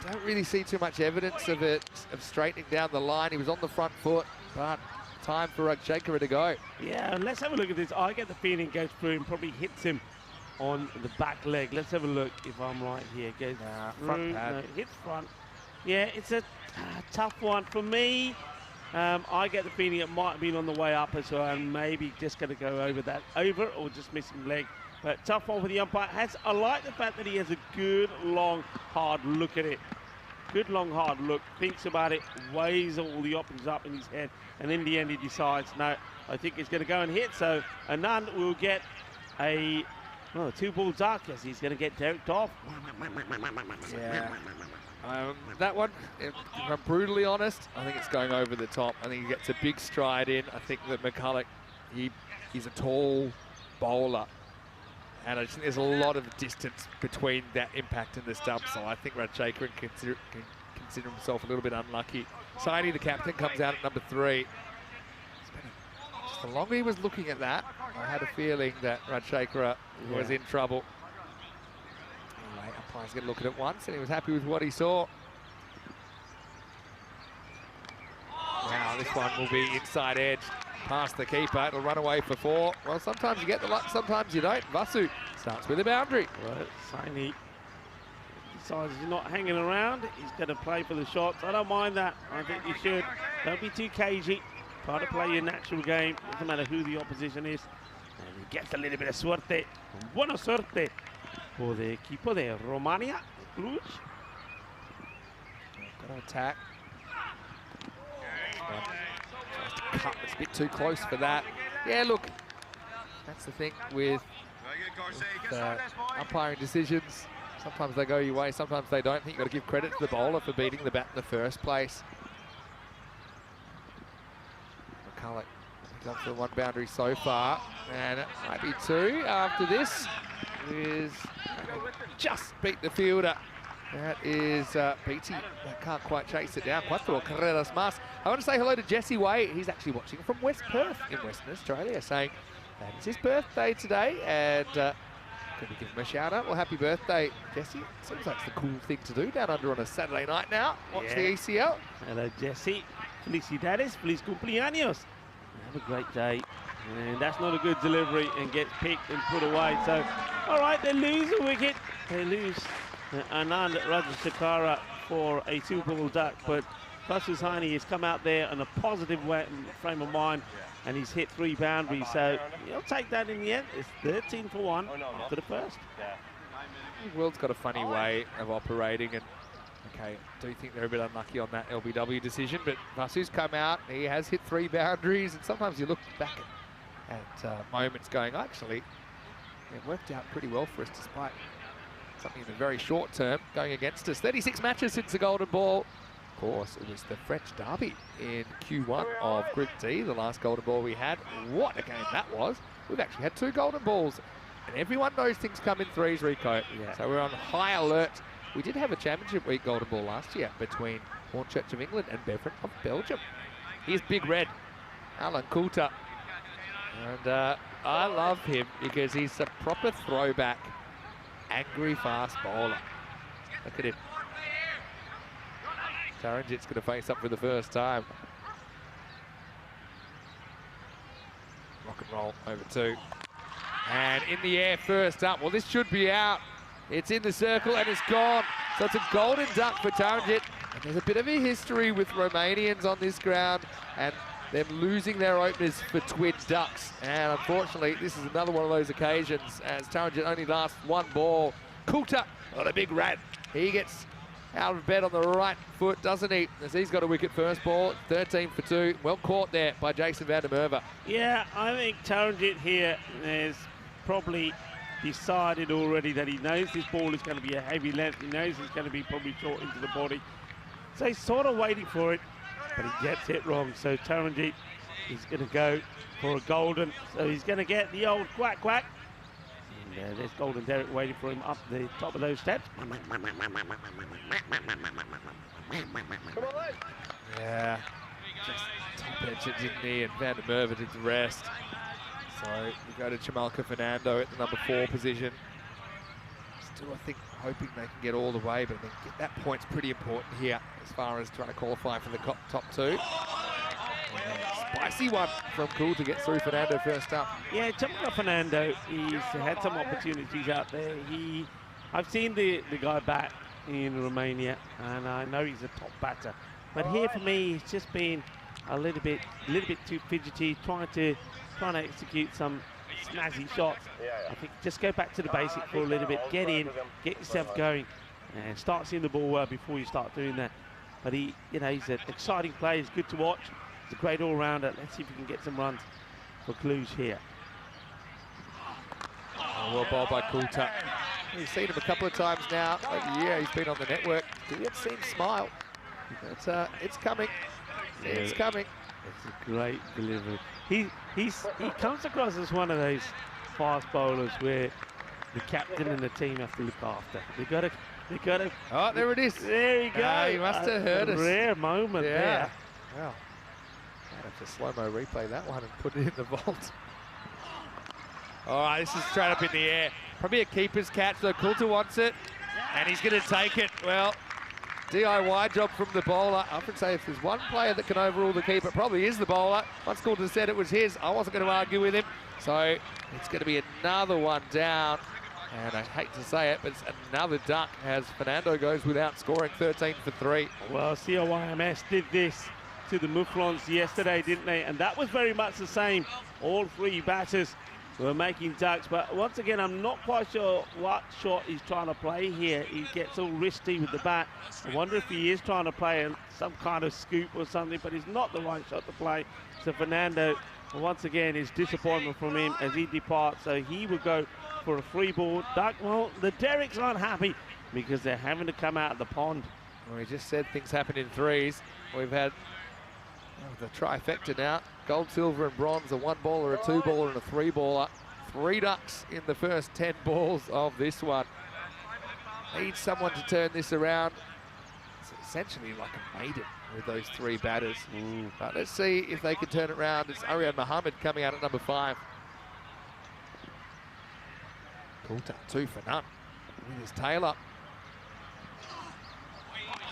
Don't really see too much evidence of it, of straightening down the line. He was on the front foot, but time for Rajshekara to go. Yeah, let's have a look at this. I get the feeling it goes through and probably hits him on the back leg. Let's have a look if I'm right here. Goes front pad. No, hits front. Yeah, it's a tough one for me. I get the feeling it might have been on the way up as well, and maybe just going to go over or just missing leg. But tough one for the umpire. I like the fact that he has a good, long, hard look at it. Good, long, hard look. Thinks about it, weighs all the options up in his head, and in the end he decides, no, I think he's going to go and hit. So Anand will get a 2-ball duck as he's going to get derricked off. Yeah. That one, if I'm brutally honest, I think it's going over the top. I think he gets a big stride in. I think that McCulloch, he's a tall bowler. And I just think there's a lot of distance between that impact and the stump. So I think Rajshekara can consider himself a little bit unlucky. Saini, the captain, comes out at number 3. Just the longer he was looking at that, I had a feeling that Rajshekara was in trouble. Anyway, umpire's going to look at it once, and he was happy with what he saw. Now this one will be inside edge. Past the keeper, it'll run away for 4. Well, sometimes you get the luck, sometimes you don't. Vasu starts with a boundary. Right, Saini decides he's not hanging around. He's going to play for the shots. I don't mind that. I think you should. Don't be too cagey. Try to play your natural game. Doesn't matter who the opposition is. And he gets a little bit of suerte. Buena suerte for the equipo de Romania, Cluj. Got to attack. Cut, it's a bit too close for that. Yeah, look, that's the thing with umpiring decisions. Sometimes they go your way, sometimes they don't. I think you've got to give credit to the bowler for beating the bat in the first place. McCulloch gone for 1 boundary so far, and it might be 2 after this. is just beat the fielder. That is Beatty. That can't quite chase it down. Cuatro carreras más. I want to say hello to Jesse Way. He's actually watching from West Perth in Western Australia, saying that it's his birthday today, and going to give him a shout out. Well, happy birthday, Jesse. Seems like it's the cool thing to do down under on a Saturday night now. Watch the ECL. Hello, Jesse. Felicidades, feliz cumpleaños. Have a great day. And that's not a good delivery and gets picked and put away. So, all right, they lose a wicket. They lose Anand Rajashekara for a 2-ball duck, but Fasus Haini has come out there in a positive frame of mind, and he's hit 3 boundaries, so he'll take that in the end. It's 13 for 1 after the first. Will's got a funny way of operating, and okay, I do think they're a bit unlucky on that LBW decision, but Vasu's come out, he has hit 3 boundaries, and sometimes you look back at moments going, actually, it worked out pretty well for us despite something in the very short term going against us. 36 matches since the golden ball. Of course, it was the French derby in Q1 of Group D, the last golden ball we had. What a game that was. We've actually had 2 golden balls, and everyone knows things come in threes, Rico. Yeah. So we're on high alert. We did have a championship week golden ball last year between Hornchurch of England and Beverin of Belgium. Here's Big Red, Alan Coulter. And I love him because he's a proper throwback, angry fast bowler. Look at him. Taranjit's going to face up for the first time. Rock and roll over 2. And in the air first up. Well, this should be out. It's in the circle and it's gone. So it's a golden duck for Taranjit. And there's a bit of a history with Romanians on this ground and them losing their openers for twin ducks. And unfortunately, this is another one of those occasions as Taranjit only lasts 1 ball. Coulter on a big rat. He gets out of bed on the right foot, doesn't he? As he's got a wicket first ball, 13 for 2. Well caught there by Jason van der Merwe. Yeah, I think Taranjit here has probably decided already that he knows this ball is going to be a heavy length. He knows it's going to be probably short into the body. So he's sort of waiting for it, but he gets it wrong. So Taranjit is going to go for a golden. So he's going to get the old quack quack. And there's Golden Derek waiting for him up the top of those steps. Yeah, just top edge it, didn't he? And van der Merwe did the rest. So we go to Chamalka Fernando at the number 4 position. Still, I think, hoping they can get all the way, but I think that point's pretty important here as far as trying to qualify for the top 2. Spicy one from Cool to get through Fernando first up. Yeah, Chamalka Fernando, he's had some opportunities out there. I've seen the guy bat in Romania, and I know he's a top batter. But here for me, he's just been a little bit too fidgety, trying to execute some snazzy shots. I think just go back to the basic for a little bit, get in, get yourself going, and start seeing the ball well before you start doing that. But he's an exciting player. He's good to watch. He's a great all-rounder. Let's see if we can get some runs for Cluj here. Oh, well bowled by Coulter. We've seen him a couple of times now over the year. He's been on the network. We haven't seen him smile. But, it's coming. It's coming. It's a great delivery. He comes across as one of those fast bowlers where the captain and the team have to look after. They gotta. Oh, there it is. There you go. He must have heard us. Rare moment there. Well, I'd have to slow-mo replay that one and put it in the vault. All right, this is straight up in the air. Probably a keeper's catch, though. Coulter wants it, and he's going to take it. Well, DIY job from the bowler. I often say if there's one player that can overrule the keeper, it probably is the bowler. Once Coulter said it was his, I wasn't going to argue with him. So it's going to be another one down. And I hate to say it, but it's another duck as Fernando goes without scoring, 13 for 3. Well, CIYMS did this to the Mouflons yesterday, didn't they? And that was very much the same. All 3 batters were making ducks, but once again, I'm not quite sure what shot he's trying to play here. He gets all wristy with the bat. I wonder if he is trying to play some kind of scoop or something, but it's not the right shot to play. So Fernando, once again, is disappointment from him as he departs. So he will go for a 3-ball duck. Well, the Derricks aren't happy because they're having to come out of the pond. Well, we just said things happen in 3s. We've had the trifecta now. Gold, silver and bronze, a 1-baller, a 2-baller and a 3-baller. 3 ducks in the first 10 balls of this one. Needs someone to turn this around. It's essentially like a maiden with those 3 batters. But let's see if they can turn it around. It's Arian Mohammed coming out at number 5. Coulter, 2 for none with his tail up.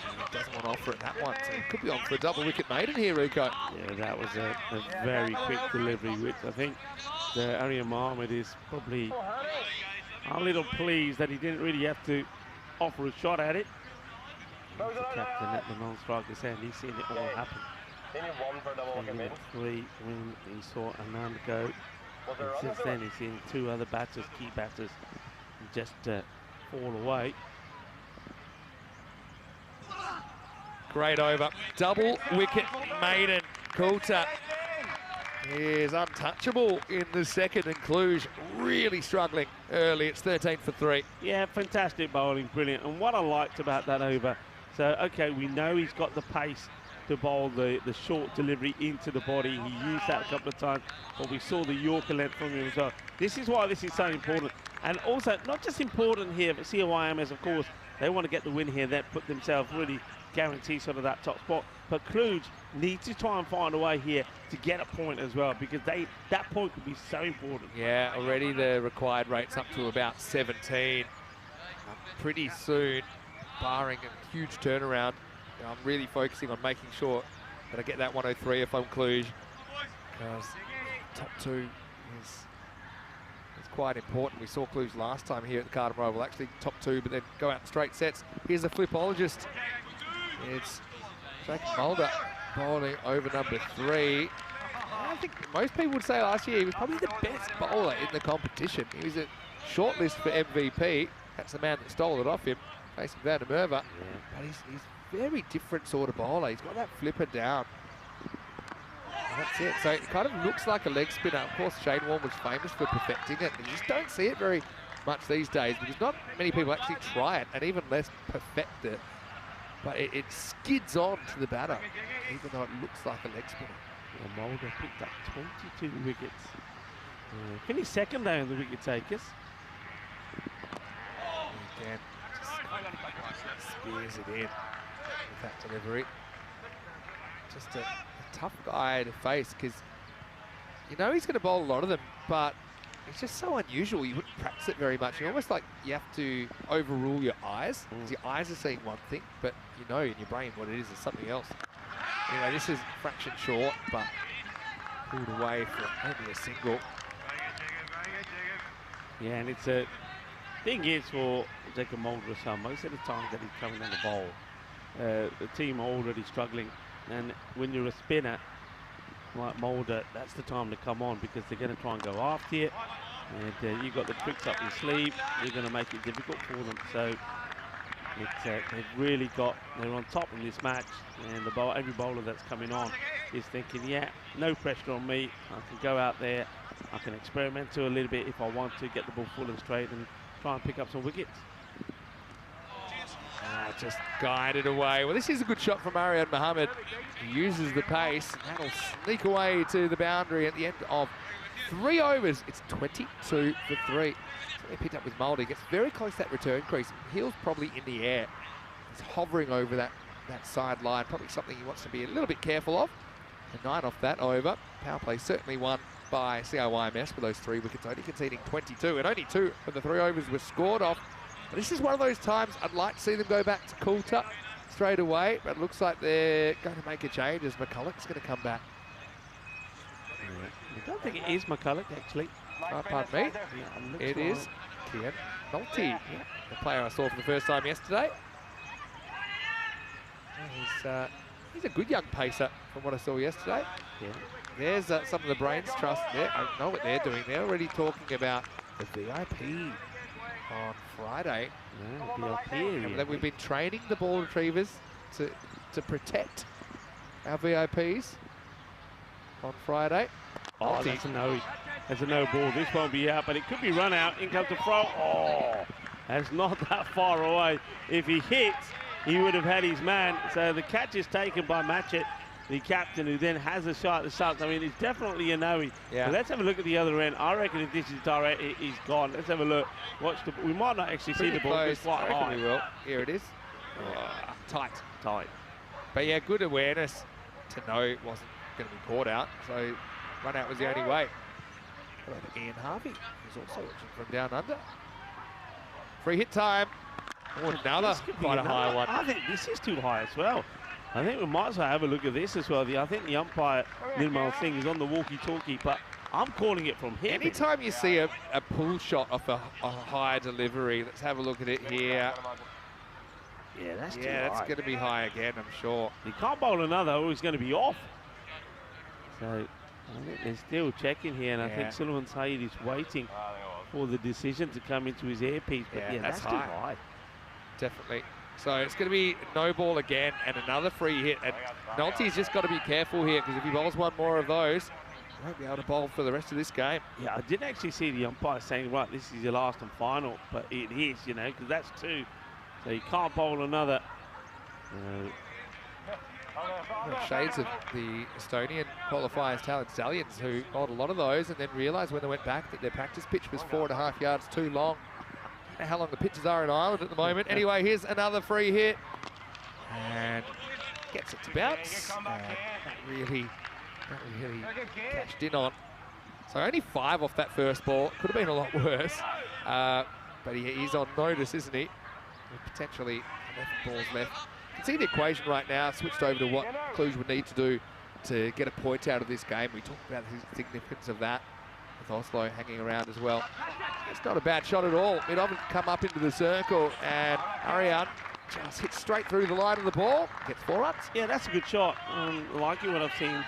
And he doesn't want to offer it that one, so he could be on for a double wicket maiden here, Rico. Yeah, that was a very quick delivery, which I think the Arian Mohammed is probably a little pleased that he didn't really have to offer a shot at it. The captain at the non-striker's end, he's seen it all happen. And 3 when he saw Anand go. And since then, he's seen 2 other batters, key batters, just fall away. Great over. Double wicket maiden. Coulter is untouchable in the second, and Cluj really struggling early. It's 13 for 3. Yeah, fantastic bowling, brilliant. And what I liked about that over, so, okay, we know he's got the pace to bowl the short delivery into the body. He used that a couple of times, but we saw the Yorker length from him as well. This is why this is so important. And also, not just important here, but CIYMS, of course, they want to get the win here. They put themselves really guarantee sort of that top spot. But Cluj needs to try and find a way here to get a point as well, because that point could be so important. Yeah, already the required rate's up to about 17. Pretty soon, barring a huge turnaround, I'm really focusing on making sure that I get that 103 if I'm Cluj, because top 2 is quite important. We saw Cluj last time here at the Cartama Oval, actually top 2, but then go out in straight sets. Here's the flipologist. It's Jacob Mulder bowling over number 3. I think most people would say last year he was probably the best bowler in the competition. He was a shortlist for MVP. That's the man that stole it off him, facing Van der Merwe. Yeah. But he's very different sort of bowler. He's got that flipper down. And that's it. So it kind of looks like a leg spinner. Of course, Shane Warne was famous for perfecting it. And you just don't see it very much these days, because not many people actually try it, and even less perfect it. But it skids on to the batter, even though it looks like a leg spinner. Yeah, Mulder picked up 22 wickets. Finished second there in the wicket takers. Again, just kind of spears it in with that delivery. Just a tough guy to face, because you know he's going to bowl a lot of them, but it's just so unusual. You wouldn't practice it very much. You're almost like you have to overrule your eyes, because your eyes are seeing one thing, but you know in your brain what it is something else. Anyway, this is a fraction short, but pulled away for only a single. Yeah, and it's a thing is for Jacob Mulder, most of the time that he's coming on the bowl, the team are already struggling, and when you're a spinner like Mulder, that's the time to come on, because they're going to try and go after you, and you've got the tricks up your sleeve. You're going to make it difficult for them. So they've really they're on top in this match, and every bowler that's coming on is thinking, yeah, no pressure on me. I can go out there, I can experiment a little bit if I want to, get the ball full and straight and try and pick up some wickets. Just guided away. Well, this is a good shot from Arian Mohammed. He uses the pace. That'll sneak away to the boundary at the end of 3 overs. It's 22 for 3. So they picked up with Mulder. He gets very close to that return crease. Heel's probably in the air. He's hovering over that sideline. Probably something he wants to be a little bit careful of. And 9 off that over. Power play certainly won by CIYMS with those 3 wickets, only conceding 22. And only 2 of the 3 overs were scored off. But this is one of those times I'd like to see them go back to Coulter straight away, but it looks like they're going to make a change as McCulloch's going to come back. I don't think it is McCulloch, actually. Pardon me. Yeah, it is Kian Nolte, the player I saw for the first time yesterday. He's a good young pacer from what I saw yesterday. Yeah. There's some of the brains trust there. I don't know what they're doing. They're already talking about the VIP on Friday. Yeah, VIP. That we've been training the ball retrievers to protect our VIPs on Friday. Oh, that's a no. That's a no ball. This won't be out, but it could be run out. In comes the throw. Oh, that's not that far away. If he hits, he would have had his man. So the catch is taken by Matchett. the captain, who then has a shot at the shots. I mean, it's definitely a no-y. Yeah. But let's have a look at the other end. I reckon if this is direct, he's gone. Let's have a look. Watch the. We might not actually see the ball. It's quite high. We will. Here it is. Tight. But yeah, good awareness to know it wasn't going to be caught out. So run out was the only way. How about Ian Harvey, who's also watching from down under. Free hit time. Oh, another quite a high one. I think this is too high as well. I think we might as well have a look at this as well. I think the umpire, Nirmal Singh, is on the walkie-talkie, but I'm calling it from him. Anytime you see a pull shot off a high delivery, let's have a look at it here. Yeah, that's too high. That's going to be high again, I'm sure. He can't bowl another or he's going to be off. So I think they're still checking here, and I think Sullivan Saeed is waiting for the decision to come into his earpiece. But yeah, that's too high. Definitely. So it's going to be no ball again and another free hit. And Nolte's just got to be careful here, because if he bowls one more of those, he won't be able to bowl for the rest of this game. Yeah, I didn't actually see the umpire saying, right, this is your last and final, but it is, you know, because that's two. So you can't bowl another. Shades of the Estonian qualifiers, Talent Stallions, who bowled a lot of those and then realised when they went back that their practice pitch was 4.5 yards too long. I don't know how long the pitches are in Ireland at the moment. Anyway, here's another free hit. And gets it to bounce. And not really cashed in on. So only 5 off that first ball. Could have been a lot worse. But he's on notice, isn't he? With potentially 11 balls left. You can see the equation right now switched over to what Cluj would need to do to get a point out of this game. We talked about the significance of that, with Oslo hanging around as well. It's not a bad shot at all. It often come up into the circle, and Arian just hits straight through the line of the ball, gets 4 runs. Yeah, that's a good shot. Liking what I've seen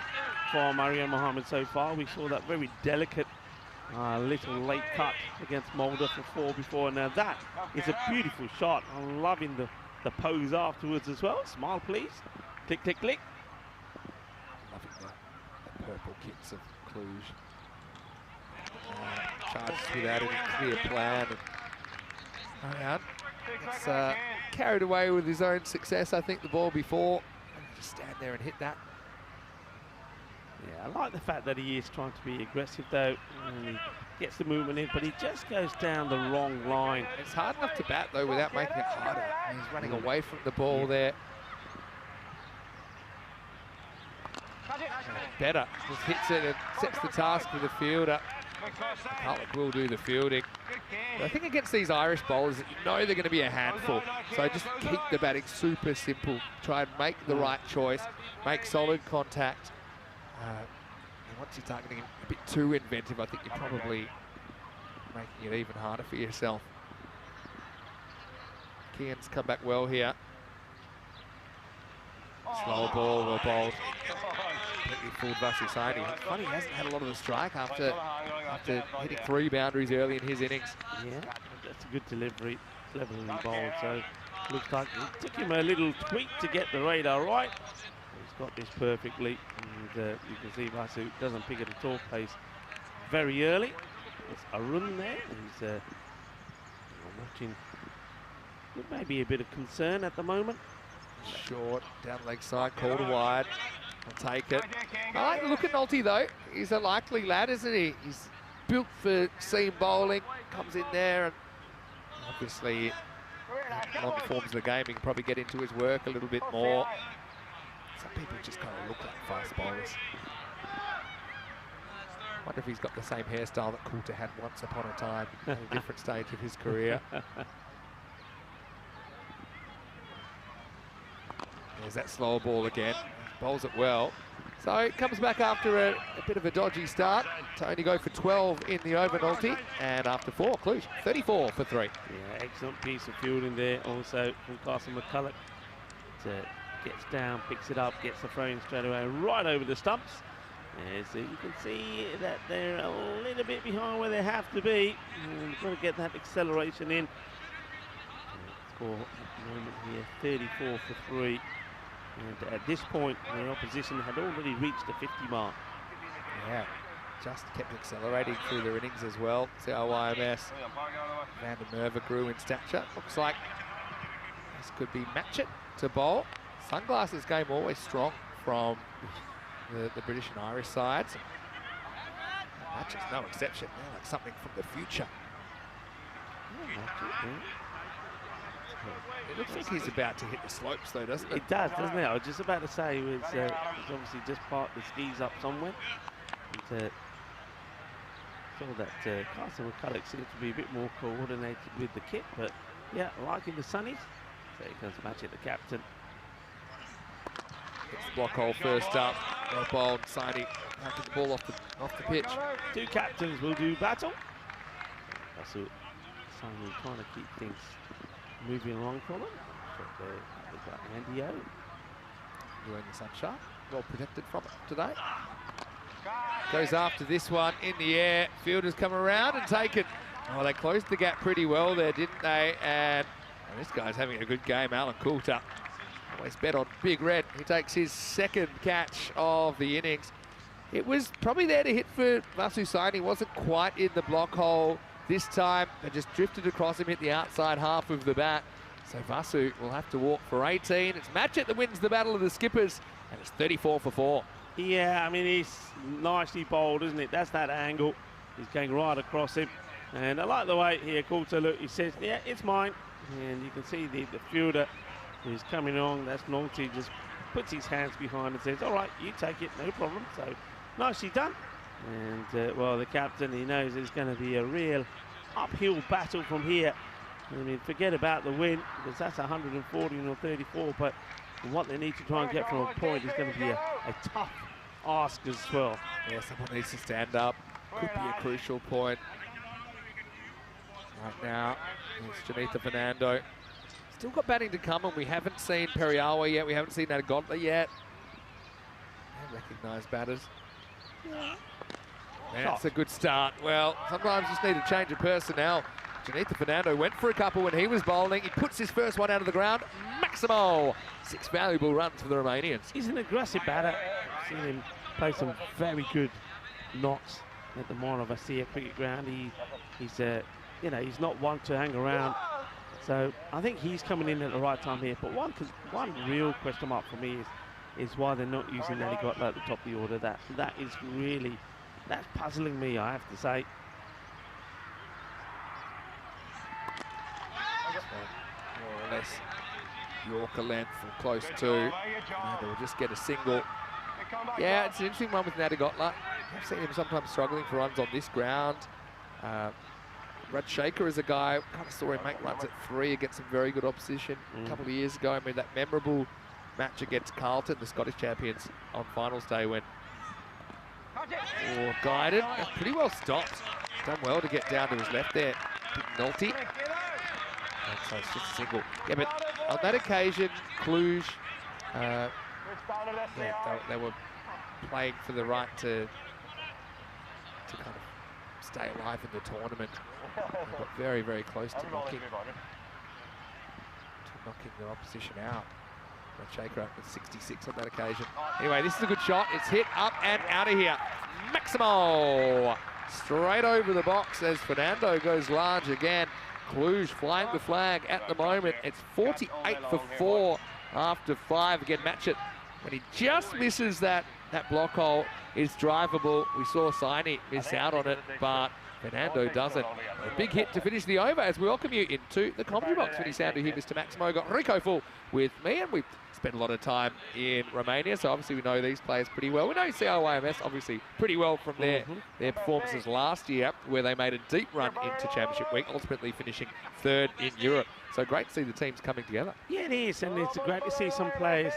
from Arian Mohammed so far. We saw that very delicate little late cut against Mulder for 4 before. Now that is a beautiful shot. I'm loving the pose afterwards as well. Smile, please. Click, click, click. Loving the purple kits of Cluj. Charges without any clear plan. Arian gets carried away with his own success, I think, the ball before. Just stand there and hit that. Yeah, I like the fact that he is trying to be aggressive though, and he gets the movement in, but he just goes down the wrong line. It's hard enough to bat though without making it harder. He's running away from the ball there. Better just hits it and sets the task for the fielder. Cartman will do the fielding. But I think against these Irish bowlers, you know they're going to be a handful. So just keep the batting super simple. Try and make the right choice. Make solid contact. And once you start getting a bit too inventive, I think you're probably making it even harder for yourself. Kian's come back well here. Slow ball, well bowled. Completely fooled Vasisani. It's funny, he hasn't had a lot of a strike after hitting 3 boundaries early in his innings. Yeah, that's a good delivery, cleverly bowled. So looks like it took him a little tweak to get the radar right. He's got this perfectly, and you can see Vasu doesn't pick it at all. Plays very early. It's Arun there. He's watching. Maybe a bit of concern at the moment. Short, down leg side, called wide. I'll take it. I like the look at Nolte though. He's a likely lad, isn't he? He's built for seam bowling. Comes in there, and obviously, on forms of the game, he can probably get into his work a little bit more. Some people just kind of look like fast bowlers. Wonder if he's got the same hairstyle that Coulter had once upon a time at a different stage of his career. There's that slower ball again. Bowls it well. So it comes back after a bit of a dodgy start to only go for 12 in the over, Nolte. And after 4, Cluj, 34 for 3. Yeah, excellent piece of fielding there also from Carson McCulloch. Gets down, picks it up, gets the throw in straight away, right over the stumps. So you can see that they're a little bit behind where they have to be. Got to get that acceleration in. Score at the moment here, 34 for 3. And at this point, the opposition had already reached the 50 mark. Yeah, just kept accelerating through their innings as well. CIYMS, Van der Merwe grew in stature. Looks like this could be match it to bowl. Sunglasses game always strong from the British and Irish sides. That match is no exception. They're like something from the future. It looks like he's about to hit the slopes though, doesn't it? It does, doesn't it? I was just about to say he's obviously just parked the skis up somewhere. And, saw that Carson McCulloch seems to be a bit more coordinated with the kit, but yeah, liking the sunnies. So he comes match it, the captain. Gets the block hole first up. Well bowled, Saini knocking the ball off the pitch. Two captains will do battle. Saini trying to keep things moving along for them. They've got Andy O. Doing the sunshine. Well protected from it today. Goes after this one in the air. Fielders come around and take it. Oh, they closed the gap pretty well there, didn't they? And this guy's having a good game, Alan Coulter. Always bet on Big Red. He takes his second catch of the innings. It was probably there to hit for Vasu Saini. He wasn't quite in the block hole this time. They just drifted across him, hit the outside half of the bat. So Vasu will have to walk for 18. It's Matchett that wins the battle of the skippers, and it's 34 for 4. Yeah, I mean, he's nicely bowled, isn't it? That's that angle. He's going right across him. And I like the way here, Coulter, look, he says, yeah, it's mine. And you can see the fielder who's coming on, that's Naughty, just puts his hands behind and says, all right, you take it, no problem. So, nicely done. And, well, the captain, he knows it's going to be a real uphill battle from here. I mean, forget about the win, because that's 140 or 34, but what they need to try and get from a point is going to be a tough ask as well. Yeah, someone needs to stand up. Could be a crucial point. Right now, it's Janitha Fernando. Still got batting to come, and we haven't seen Periawa yet. We haven't seen Nadagotla yet. Recognised batters. Yeah. That's a good start. Well, sometimes you just need a change of personnel. Janitha Fernando went for a couple when he was bowling. He puts his first one out of the ground. Maximo! 6 valuable runs for the Romanians. He's an aggressive batter. I've seen him play some very good knocks at the Mora Vasia cricket ground. He's you know, he's not one to hang around. So I think he's coming in at the right time here. But one real question mark for me is why they're not using Nadagotla at the top of the order. That is really, that's puzzling me, I have to say. More or less Yorker length from close to. They'll just get a single. Yeah, it's an interesting one with Nadagotla. I've seen him sometimes struggling for runs on this ground. Rajshekar is a guy, kind of saw him make runs at 3 against some very good opposition a couple of years ago. I mean, that memorable match against Carlton, the Scottish champions, on finals day when guided. Pretty well stopped. Done well to get down to his left there. Big Nolte. And so it's just a single. Yeah, but on that occasion, Cluj, they were playing for the right to kind of stay alive in the tournament. They got very, very close to knocking the opposition out. Shaker up with 66 on that occasion. Anyway, this is a good shot. It's hit up and out of here. Maximo! Straight over the box as Fernando goes large again. Cluj flying the flag at the moment. It's 48 for 4 after 5. Again, Matchett, when he just misses that block hole, is drivable. We saw Saini miss out on it, but Fernando doesn't. A big hit to finish the over as we welcome you into the commentary box. When you sound to hear Mr. Maximo, got Rico Full with me, and we've spent a lot of time in Romania, so obviously we know these players pretty well. We know CIYMS obviously pretty well from their performances last year, where they made a deep run into Championship Week, ultimately finishing 3rd in Europe. So great to see the teams coming together. Yeah, it is, and it's great to see some players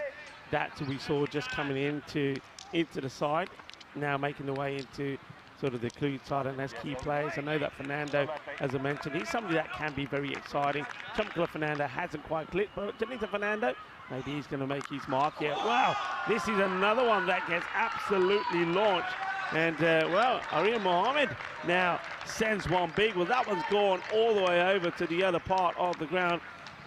that we saw just coming into the side, now making their way into sort of the Cluj side and as key players. I know that Fernando, as I mentioned, he's somebody that can be very exciting. Chumkala Fernando hasn't quite clicked, but Janitha Fernando, maybe he's going to make his mark here. Wow, this is another one that gets absolutely launched. And, well, Arya Mohammed now sends one big. Well, that one's gone all the way over to the other part of the ground.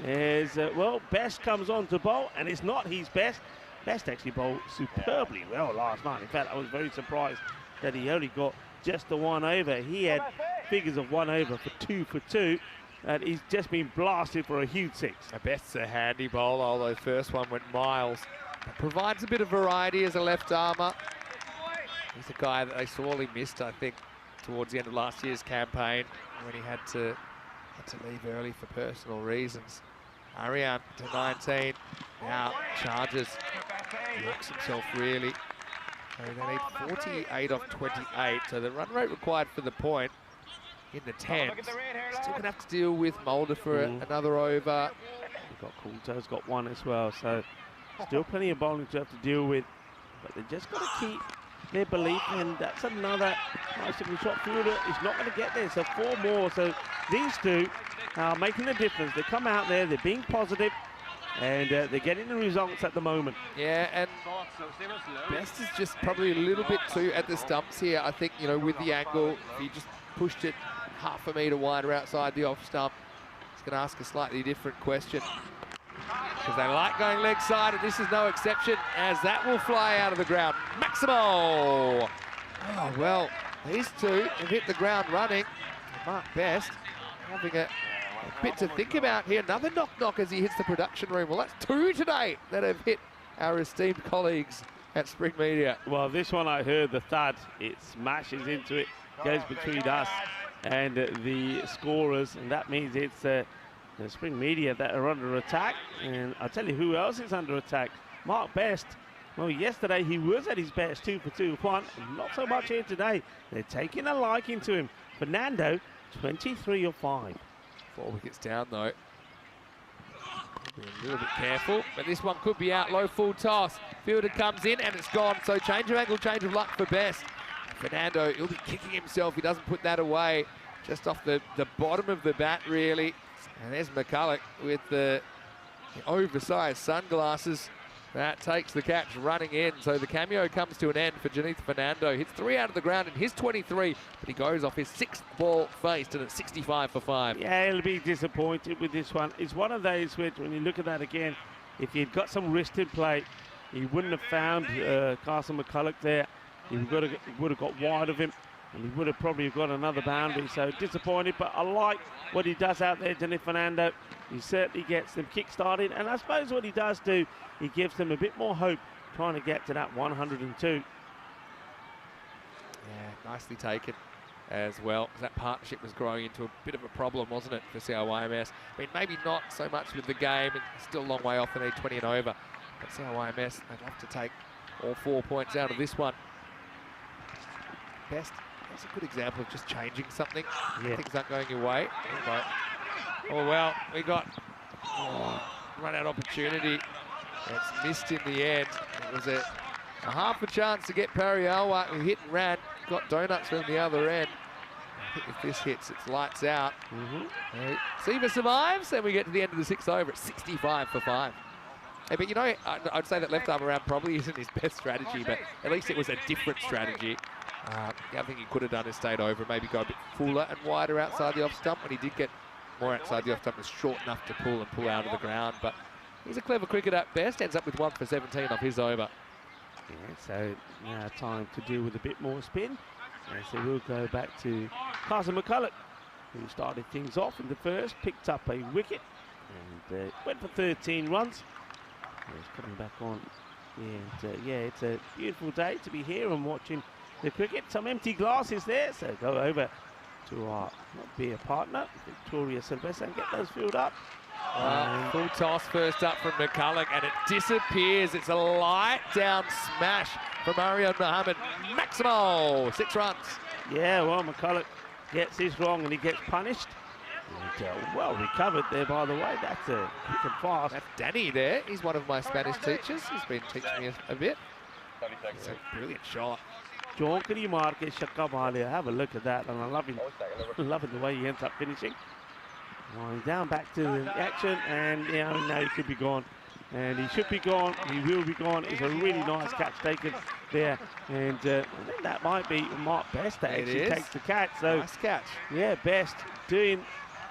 As, well, Best comes on to bowl, and it's not his best. Best actually bowled superbly well last night. In fact, I was very surprised that he only got just the 1 over. He had figures of 1 over for 2 for 2, and he's just been blasted for a huge 6. Best's a handy bowler, although first one went miles. Provides a bit of variety as a left armour. He's a guy that they sorely missed, I think, towards the end of last year's campaign when he had to leave early for personal reasons. Arian to 19. Now charges. Looks himself really. So they need 48 off 28. So the run rate required for the point in the 10s. Still going to have to deal with Mulder for another over. We've got Coulter's got one as well. So still plenty of bowling to have to deal with. But they just got to keep their belief, and that's another nice looking shot. Fielder is not going to get there, so 4 more. So these two are making the difference. They come out there, they're being positive, and they're getting the results at the moment. Yeah, and Best is just probably a little bit too at the stumps here. I think, you know, with the angle, if you just pushed it half a metre wider outside the off stump, it's going to ask a slightly different question. Because they like going leg side, and this is no exception, as that will fly out of the ground. Maximo! Oh, well, these two have hit the ground running. Mark Best having a bit to think about here. Another knock-knock as he hits the production room. Well, that's 2 today that have hit our esteemed colleagues at Spring Media. Well, this one I heard the thud. It smashes into it, goes between us and the scorers, and that means it's the Spring Media that are under attack. And I'll tell you who else is under attack. Mark Best. Well, yesterday he was at his best, 2 for 2 1. Not so much here today. They're taking a liking to him. Fernando, 23 of 5. 4 wickets down though. Be a little bit careful, but this one could be out low, full toss. Fielder comes in and it's gone. So change of angle, change of luck for Best. Fernando, he'll be kicking himself. He doesn't put that away. Just off the bottom of the bat, really. And there's McCulloch with the oversized sunglasses. That takes the catch running in. So the cameo comes to an end for Janith Fernando. Hits 3 out of the ground in his 23, but he goes off his 6th ball faced and it's 65 for 5. Yeah, he'll be disappointed with this one. It's one of those which, when you look at that again, if he'd got some wrist in play, he wouldn't have found Carson McCulloch there. He would have got wide of him, and he would have probably got another boundary. So disappointed, but I like what he does out there, Janith Fernando. He certainly gets them kick-started, and I suppose what he does do, he gives them a bit more hope trying to get to that 102. Yeah, nicely taken as well. That partnership was growing into a bit of a problem, wasn't it, for CIYMS? I mean, maybe not so much with the game, and still a long way off, they need 20 and over. But CIYMS, they'd have to take all 4 points out of this one. Best, that's a good example of just changing something. Yeah. Things aren't going your way. But, oh, well, we got run-out opportunity. It's missed in the end. It was a half a chance to get Pariawa, who hit and ran, got donuts from the other end. I think if this hits, it's lights out. Siva survives, and we get to the end of the 6th over at 65 for 5. Hey, but you know, I'd say that left arm around probably isn't his best strategy, but at least it was a different strategy. The other thing he could have done is stayed over, maybe go a bit fuller and wider outside the off stump. When he did get more outside the off stump, was short enough to pull out of the ground. But he's a clever cricketer at best, ends up with 1 for 17 off his over. Yeah, so now time to deal with a bit more spin. And so we'll go back to Carson McCulloch, who started things off in the first, picked up a wicket, and went for 13 runs. He's coming back on. And yeah, it's a beautiful day to be here and watching the cricket. Some empty glasses there, so go over to our beer partner, Victoria Sylvester, and get those filled up. Full toss first up from McCulloch, and it disappears. It's a light down smash from Arian Mohammed. Maximo, 6 runs. Yeah, well, McCulloch gets this wrong and he gets punished. And, well recovered there, by the way. That's quick and fast. That's Danny there. He's one of my Spanish teachers. He's been teaching me a bit. It's a brilliant shot. Jonkeri Marquez Shakabalia. Have a look at that, and I'm loving the way he ends up finishing. Well, down back to the action, and yeah, now he could be gone. And he should be gone, he will be gone. It's a really nice catch taken there. And I think that might be Mark Best that actually takes the catch. So, nice catch. Yeah, Best doing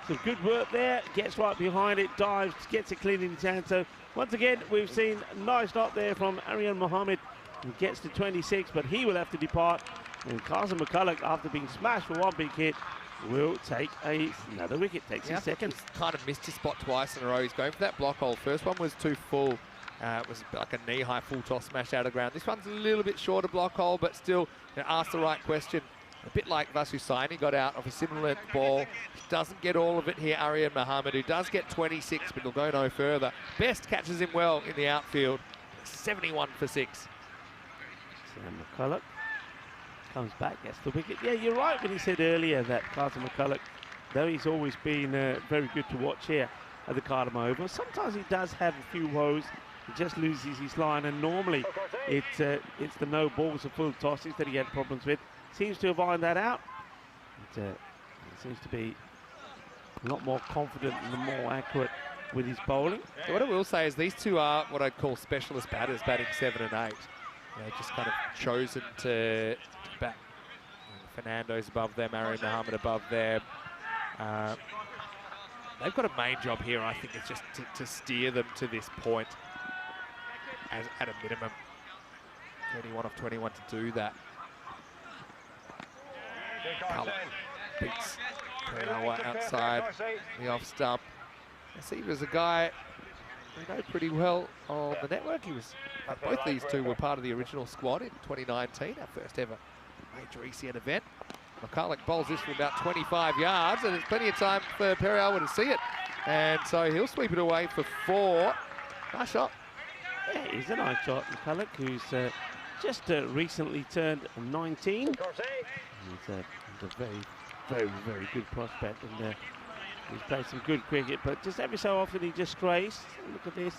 some good work there. Gets right behind it, dives, gets it clean in his hand. So once again, we've seen a nice knock there from Arian Mohammed. He gets to 26, but he will have to depart. And Carson McCulloch, after being smashed for 1 big hit, will take another wicket. Takes his second. He's kind of missed his spot twice in a row. He's going for that block hole. First one was too full. It was like a knee-high full toss smash out of the ground. This one's a little bit shorter block hole, but still asked the right question. A bit like Vasusaini got out of a similar length ball. Doesn't get all of it here, Aryan Mohammed, who does get 26, but he'll go no further. Best catches him well in the outfield. 71 for 6. Sam McCulloch comes back, gets the wicket. Yeah, you're right when he said earlier that Cartama McCulloch, though he's always been very good to watch here at the Cartama Oval, sometimes he does have a few woes. He just loses his line, and normally it's the no balls or full tosses that he had problems with. Seems to have ironed that out. He seems to be a lot more confident and more accurate with his bowling. So what I will say is these two are what I'd call specialist batters, batting 7 and 8. Just kind of chosen to bat. Fernando's above them, Aryan Mohammed above them. They've got a main job here, I think, it's just to steer them to this point at a minimum. 21 off 21 to do that. Cullen beats Perawa outside the off stump. He was a guy we know pretty well on the network. He was both these two were part of the original squad in 2019, our first ever major ECN event. McCulloch bowls this from about 25 yards, and there's plenty of time for Perawa to see it. And so he'll sweep it away for 4. Nice shot. Yeah, he's a nice shot, McCulloch, who's just recently turned 19. He's a very, very good prospect, and he's played some good cricket, but just every so often he just strays. Look at this.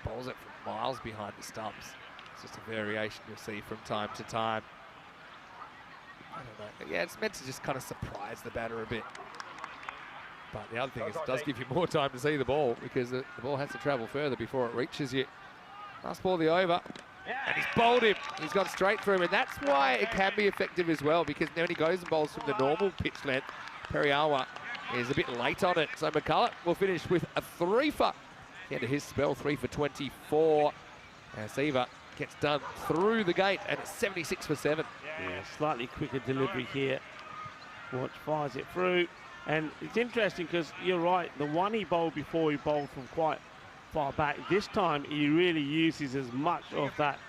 Bowls it from miles behind the stumps. It's just a variation you'll see from time to time. I don't know. Yeah, it's meant to just kind of surprise the batter a bit. But the other thing is it does give you more time to see the ball, because the ball has to travel further before it reaches you. Last ball of the over. And he's bowled him. He's gone straight through him, and that's why it can be effective as well, because when he goes and bowls from the normal pitch length, Perawa is a bit late on it. So McCulloch will finish with a 3 for the end of his spell, 3 for 24. And Seaver gets done through the gate, and it's 76 for 7. Yeah, slightly quicker delivery here. Watch, fires it through. And it's interesting because you're right, the one he bowled before, he bowled from quite far back. This time he really uses as much of that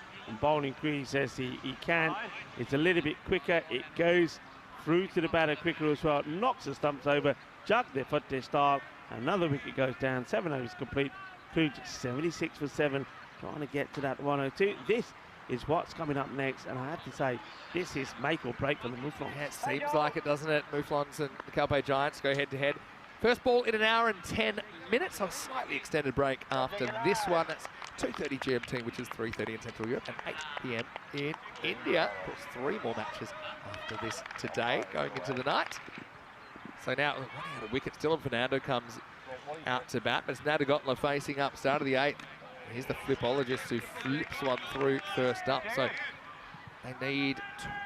bowling crease as he can. It's a little bit quicker. It goes through to the batter quicker as well. Knocks the stumps over. Jug their foot their style. Another wicket goes down. 7 overs complete. Cluj 76 for 7. Trying to get to that 102. This is what's coming up next, and I have to say, this is make or break for the Mouflons. Yeah, it seems like it, doesn't it? Mouflons and the Calpe Giants go head to head. First ball in 1 hour and 10 minutes, so a slightly extended break after this one. That's 2:30 GMT, which is 3:30 in Central Europe, and 8 PM in India. Of course, 3 more matches after this today, going into the night. So now, running out of wickets, Dylan Fernando comes out to bat, but it's Nadagotla facing up, start of the 8th. Here's the flipologist who flips one through first up. So they need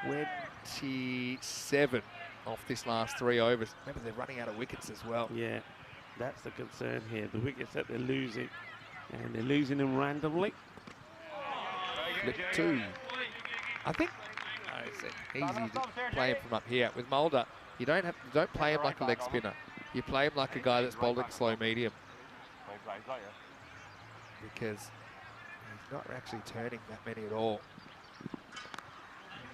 27 off this last 3 overs. Remember, they're running out of wickets as well. Yeah, that's the concern here. The wickets that they're losing, and they're losing them randomly. Flip 2. I think it's easy to play him from up here. With Mulder, you don't play him like a leg spinner. You play him like a guy that's bowling slow medium, because he's not actually turning that many at all.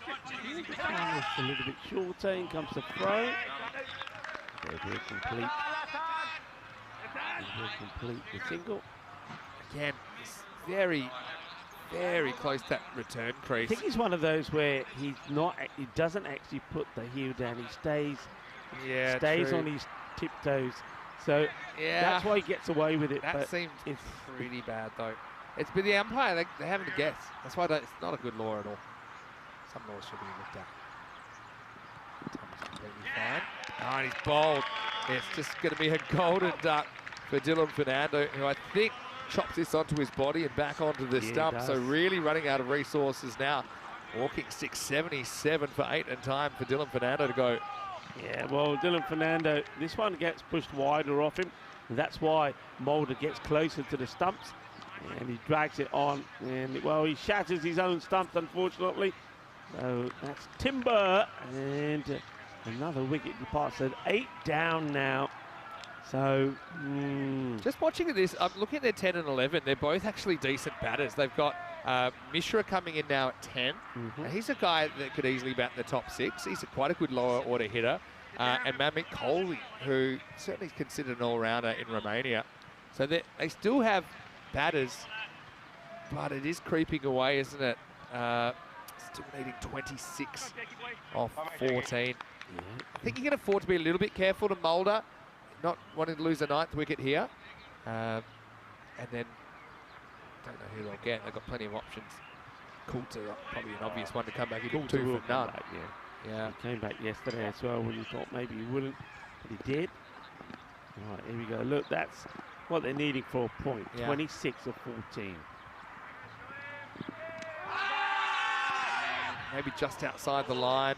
A little bit shorter, in comes the throw. They'll complete. He'll complete the single. Again, it's very, very close to that return crease. I think he's one of those where he doesn't actually put the heel down. He stays true. on his tiptoes. So that's why he gets away with it. That seems pretty bad, though. It's been the umpire, they're having to guess. That's why it's not a good law at all. Some laws should be looked at. Tom's completely fine. Oh, and he's bowled. It's just going to be a golden duck for Dylan Fernando, who I think chops this onto his body and back onto the stump. So really running out of resources now. Walking 677 for 8 and time for Dylan Fernando to go. Yeah, well, Dylan Fernando, this one gets pushed wider off him. And that's why Mulder gets closer to the stumps. And he drags it on. And, well, he shatters his own stumps, unfortunately. So that's timber. And another wicket departs. So 8 down now. So, Just watching this, I'm looking at their 10 and 11. They're both actually decent batters. They've got Mishra coming in now at 10. And he's a guy that could easily bat in the top 6. He's quite a good lower order hitter. And Mamik Kohli, who certainly is considered an all-rounder in Romania. So they still have batters, but it is creeping away, isn't it? Still needing 26 off 14. yeah. I think you can afford to be a little bit careful to Mulder, not wanting to lose a 9th wicket here. And then, don't know who they'll get. They've got plenty of options. Coulter, probably an obvious one to come back into 2 for none. Back, Yeah. He came back yesterday as well when you thought maybe he wouldn't, but he did. All right, here we go. Look, that's what they're needing for a point. Yeah. 26 of 14. Maybe just outside the line.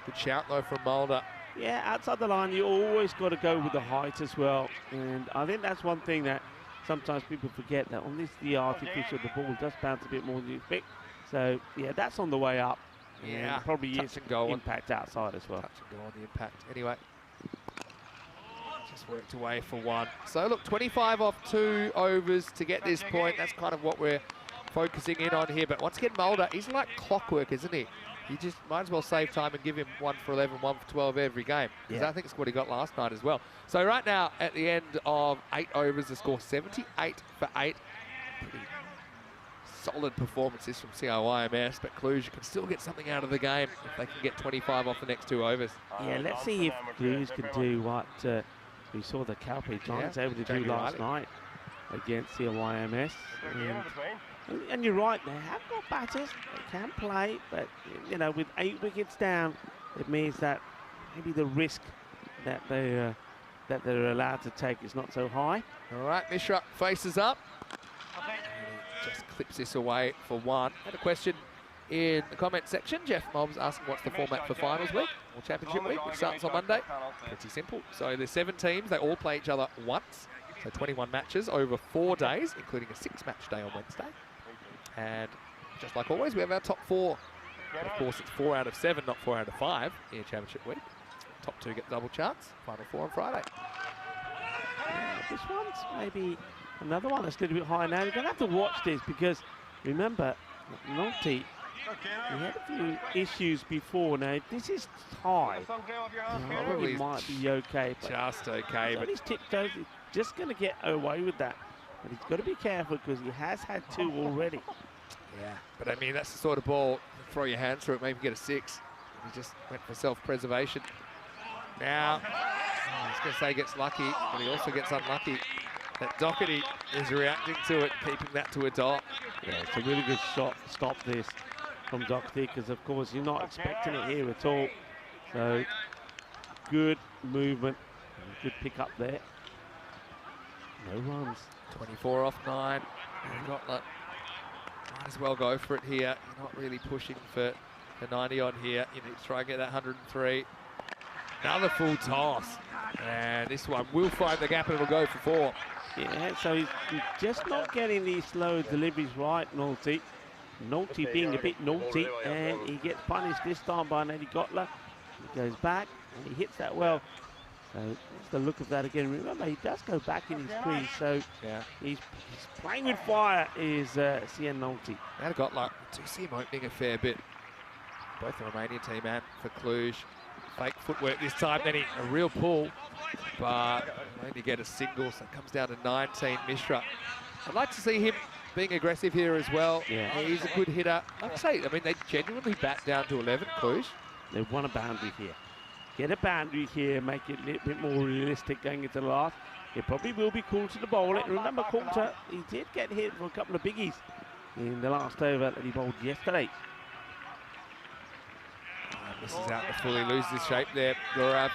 Good shout though from Mulder. Yeah, outside the line, you always got to go with the height as well. And I think that's one thing that sometimes people forget, that on this, the artificial, the ball does bounce a bit more than you expect. So, yeah, that's on the way up. Yeah, and probably touch is and go impact outside as well. Touch and go on the impact. Anyway, just worked away for 1. So look, 25 off 2 overs to get this point. That's kind of what we're focusing in on here. But once again, Mulder, he's like clockwork, isn't he? You just might as well save time and give him 1 for 11, 1 for 12 every game. Because I think it's what he got last night as well. So right now, at the end of 8 overs, the score 78 for 8. Pretty solid performances from CIYMS, but Cluj can still get something out of the game if they can get 25 off the next 2 overs. Yeah, let's see if Cluj can do what we saw the Calpe Giants able to do last night against CIYMS. And you're right, they have got batters, they can play, but you know, with 8 wickets down, it means that maybe the risk that they're allowed to take is not so high. All right, Mishra faces up. Just clips this away for 1. Had a question in the comment section. Jeff Mobbs asking what's the format for finals week or championship week, which starts on Monday. Pretty simple. So there's 7 teams. They all play each other once. So 21 matches over 4 days, including a 6-match day on Wednesday. And just like always, we have our top 4. But of course, it's 4 out of 7, not 4 out of 5 in championship week. Top 2 get double chance. Final 4 on Friday. Yeah, this one's maybe another one that's a little bit higher now. You're going to have to watch this because, remember, Nolte, he had a few issues before. Now, if this is high, probably might be okay. Just okay. But his tiptoes, he's just going to get away with that. But he's got to be careful because he has had 2 already. Yeah, but I mean, that's the sort of ball, throw your hands through it, maybe get a 6. He just went for self-preservation. Now, I was going to say gets lucky, but he also gets unlucky. That Doherty is reacting to it, keeping that to a dot. Yeah, it's a really good shot to stop this from Doherty because, of course, you're not expecting it here at all. So, good movement, good pick up there. No runs. 24 off 9. Got that. Might as well go for it here. You're not really pushing for 90 on here. You need to try and get that 103. Another full toss. And this one will find the gap and it'll go for 4. Yeah, so he's just not getting these slow deliveries right, Nolte. Nolte being a bit naughty, and he gets punished this time by Eddie Gotler. He goes back and he hits that well. So it's the look of that again. Remember, he does go back in his crease, so yeah, he's playing with fire, is CN Nolte. Now got like to see him opening a fair bit. Both the Romanian team and for Cluj. Fake footwork this time, then a real pull, but only get a single, so it comes down to 19, Mishra. I'd like to see him being aggressive here as well. Yeah. He's a good hitter. Like I say, I mean, they genuinely bat down to 11, Cluj. They want a boundary here. Get a boundary here, make it a little bit more realistic going into the last. It probably will be Coulter to bowl it. Remember, Coulter, he did get hit for a couple of biggies in the last over that he bowled yesterday. Misses out before he loses his shape there, Gaurav.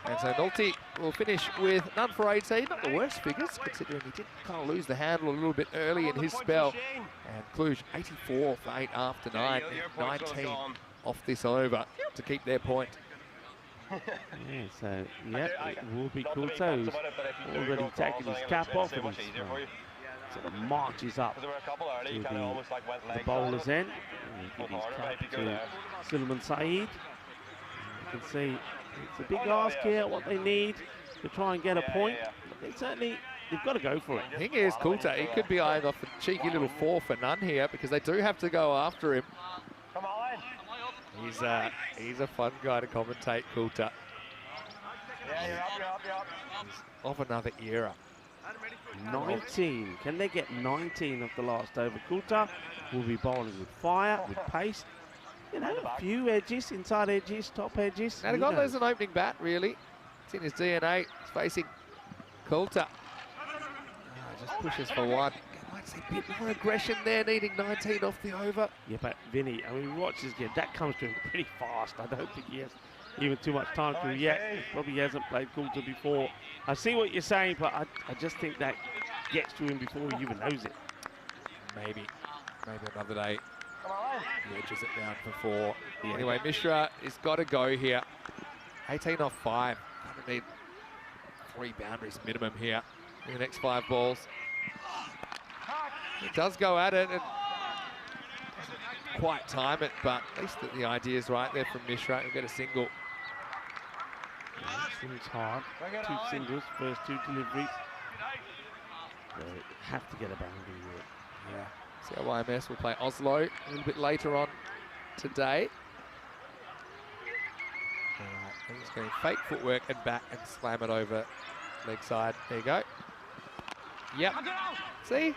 And so Nolte will finish with none for 18. Not the worst figures, considering he did kind of lose the handle a little bit early in his spell. And Cluj, 84 for 8 after 9, 19 off this over to keep their point. Yeah, so, yep, it will be Coulter, who's already taken his cap off and he's sort of marches up to the bowler's end. And he gives his cap to Suleiman Saeed. You can see it's a big ask here, what they need. to try and get a point. But they've got to go for it. The thing is, Coulter, he could be eyeing off a cheeky little 4 for none here because they do have to go after him. Come on. He's a fun guy to commentate, Coulter. Yeah, you're up. He's of another era. 19. Can they get 19 of the last over? Coulter will be bowling with fire, with pace. You know, a few edges, inside edges, top edges. Now, there's an opening bat, really. It's in his DNA. He's facing Coulter. Just pushes for 1. Might see a bit more aggression there, needing 19 off the over. Yeah, but Vinny, I mean, watch this game. That comes to him pretty fast. I don't think he has even too much time to react. He probably hasn't played Coulter before. I see what you're saying, but I just think that gets to him before he even knows it. Maybe another day. Come on. He edges it down for 4. Yeah. Anyway, Mishra has got to go here. 18 off 5. Gonna need 3 boundaries minimum here in the next 5 balls. He does go at it and doesn't quite time it, but at least the idea is right there from Mishra. He'll get a single. It's hard. 2 singles, first 2 deliveries. They have to get a boundary here. Yeah. CIYMS will play Oslo a little bit later on today. He's going fake footwork and back and slam it over leg side. There you go. Yep. See?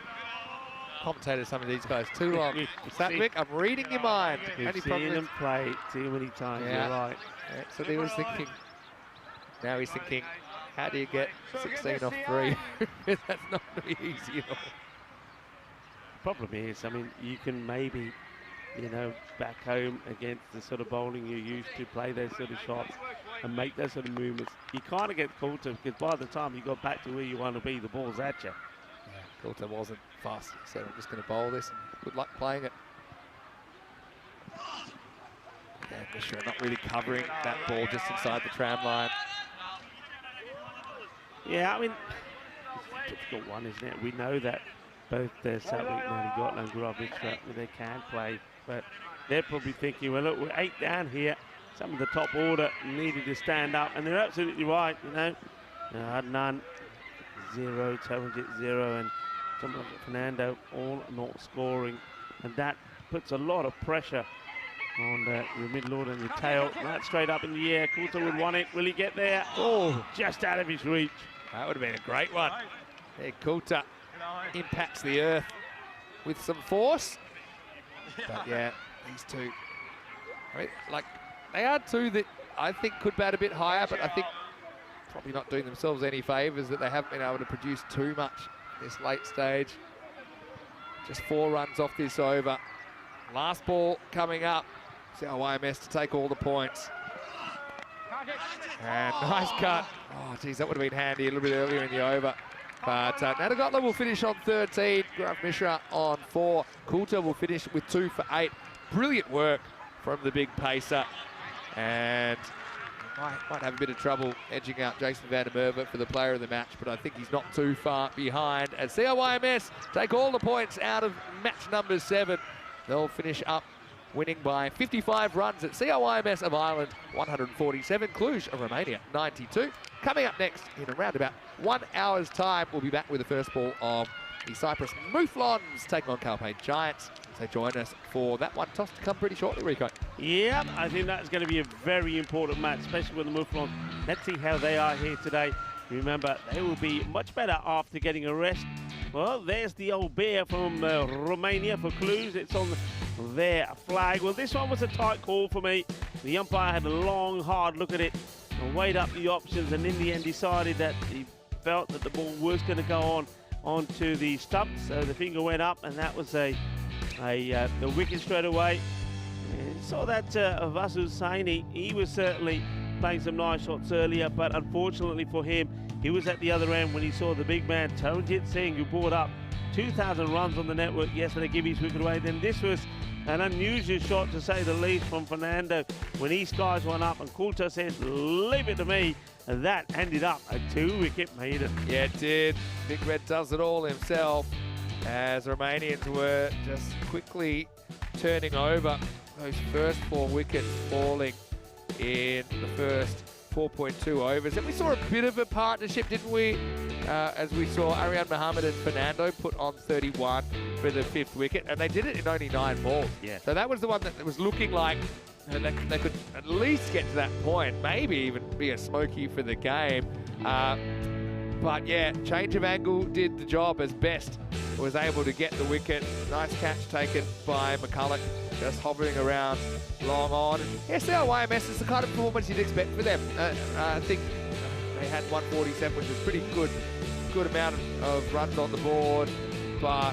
Commentated some of these guys too long. Satwick, I'm reading your mind. We've seen him play too many times, you're right. Yeah, so he was thinking, now he's thinking, how do you get 16 off 3? That's not going to be easy at all. Problem is, I mean, you can maybe, you know, back home against the sort of bowling you're used to, play those sort of shots and make those sort of movements. You can't get Coulter because by the time you got back to where you want to be, the ball's at you. Yeah, Coulter wasn't fast, so I'm just going to bowl this and good luck playing it. Yeah, Mishra not really covering that ball just inside the tram line. Yeah, I mean, it's a difficult one, isn't it? We know that both Satwick, Manny Gotland, Grubbage, they can play, but they're probably thinking, well, look, we're 8 down here. Some of the top order needed to stand up, and they're absolutely right, you know. Adnan, 0, Taranjit 0, and someone like Fernando all not scoring, and that puts a lot of pressure on the middle order and the tail. Right straight up in the air. Coulter would want it. Will he get there? Oh, just out of his reach. That would have been a great one. There, Coulter impacts the earth with some force. But yeah, these two, I mean, like, they are 2 that I think could bat a bit higher, but I think probably not doing themselves any favours that they haven't been able to produce too much this late stage. Just 4 runs off this over. Last ball coming up. CIYMS to take all the points. And nice cut. Oh, geez, that would have been handy a little bit earlier in the over. But Nadagotla will finish on 13. Gaurav Mishra on 4. Coulter will finish with 2 for 8. Brilliant work from the big pacer. And might have a bit of trouble edging out Jason van der Merwe for the player of the match, but I think he's not too far behind. And CIYMS take all the points out of match number 7. They'll finish up winning by 55 runs at CIYMS of Ireland, 147. Cluj of Romania, 92. Coming up next in around about 1 hour's time, we'll be back with the first ball of the Cyprus Mouflons taking on Calpain Giants. So join us for that one. Toss to come pretty shortly, Rico. Yeah, I think that's going to be a very important match, especially with the Mouflons. Let's see how they are here today. Remember, they will be much better after getting a rest. Well, there's the old bear from Romania for Cluj. It's on their flag. Well, this one was a tight call for me. The umpire had a long, hard look at it and weighed up the options, and in the end decided that he felt that the ball was going to go onto the stump. So the finger went up, and that was the wicket straight away. And saw that Vasu Saini, he was certainly playing some nice shots earlier, but unfortunately for him, he was at the other end when he saw the big man Taranjit Singh, who brought up 2,000 runs on the network yesterday, give his wicket away. Then this was an unusual shot, to say the least, from Fernando when he skies one up, and Coulter says, leave it to me, and that ended up a 2-wicket maiden. Yeah, it did. Big Red does it all himself, as Romanians were just quickly turning over. Those first 4 wickets falling in the first 4.2 overs. And we saw a bit of a partnership, didn't we? As we saw Arian Mohammed and Fernando put on 31 for the 5th wicket, and they did it in only 9 balls. Yeah. So that was the one that was looking like they could at least get to that point, maybe even be a smoky for the game. But yeah, change of angle did the job as best. Was able to get the wicket. Nice catch taken by McCulloch, just hovering around long on. CIYMS is the kind of performance you'd expect for them. I think they had 147, which was pretty good amount of runs on the board, but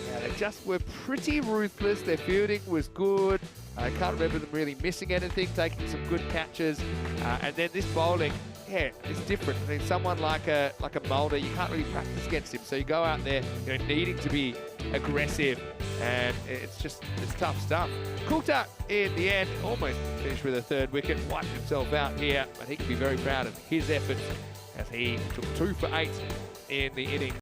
yeah, they just were pretty ruthless. Their fielding was good. I can't remember them really missing anything, taking some good catches, and then this bowling. Yeah, it's different. I mean, someone like a Mulder, you can't really practice against him. So you go out there, needing to be aggressive, and it's tough stuff. Coulter, in the end, almost finished with a 3rd wicket, wiped himself out here, but he can be very proud of his efforts as he took 2 for 8 in the inning.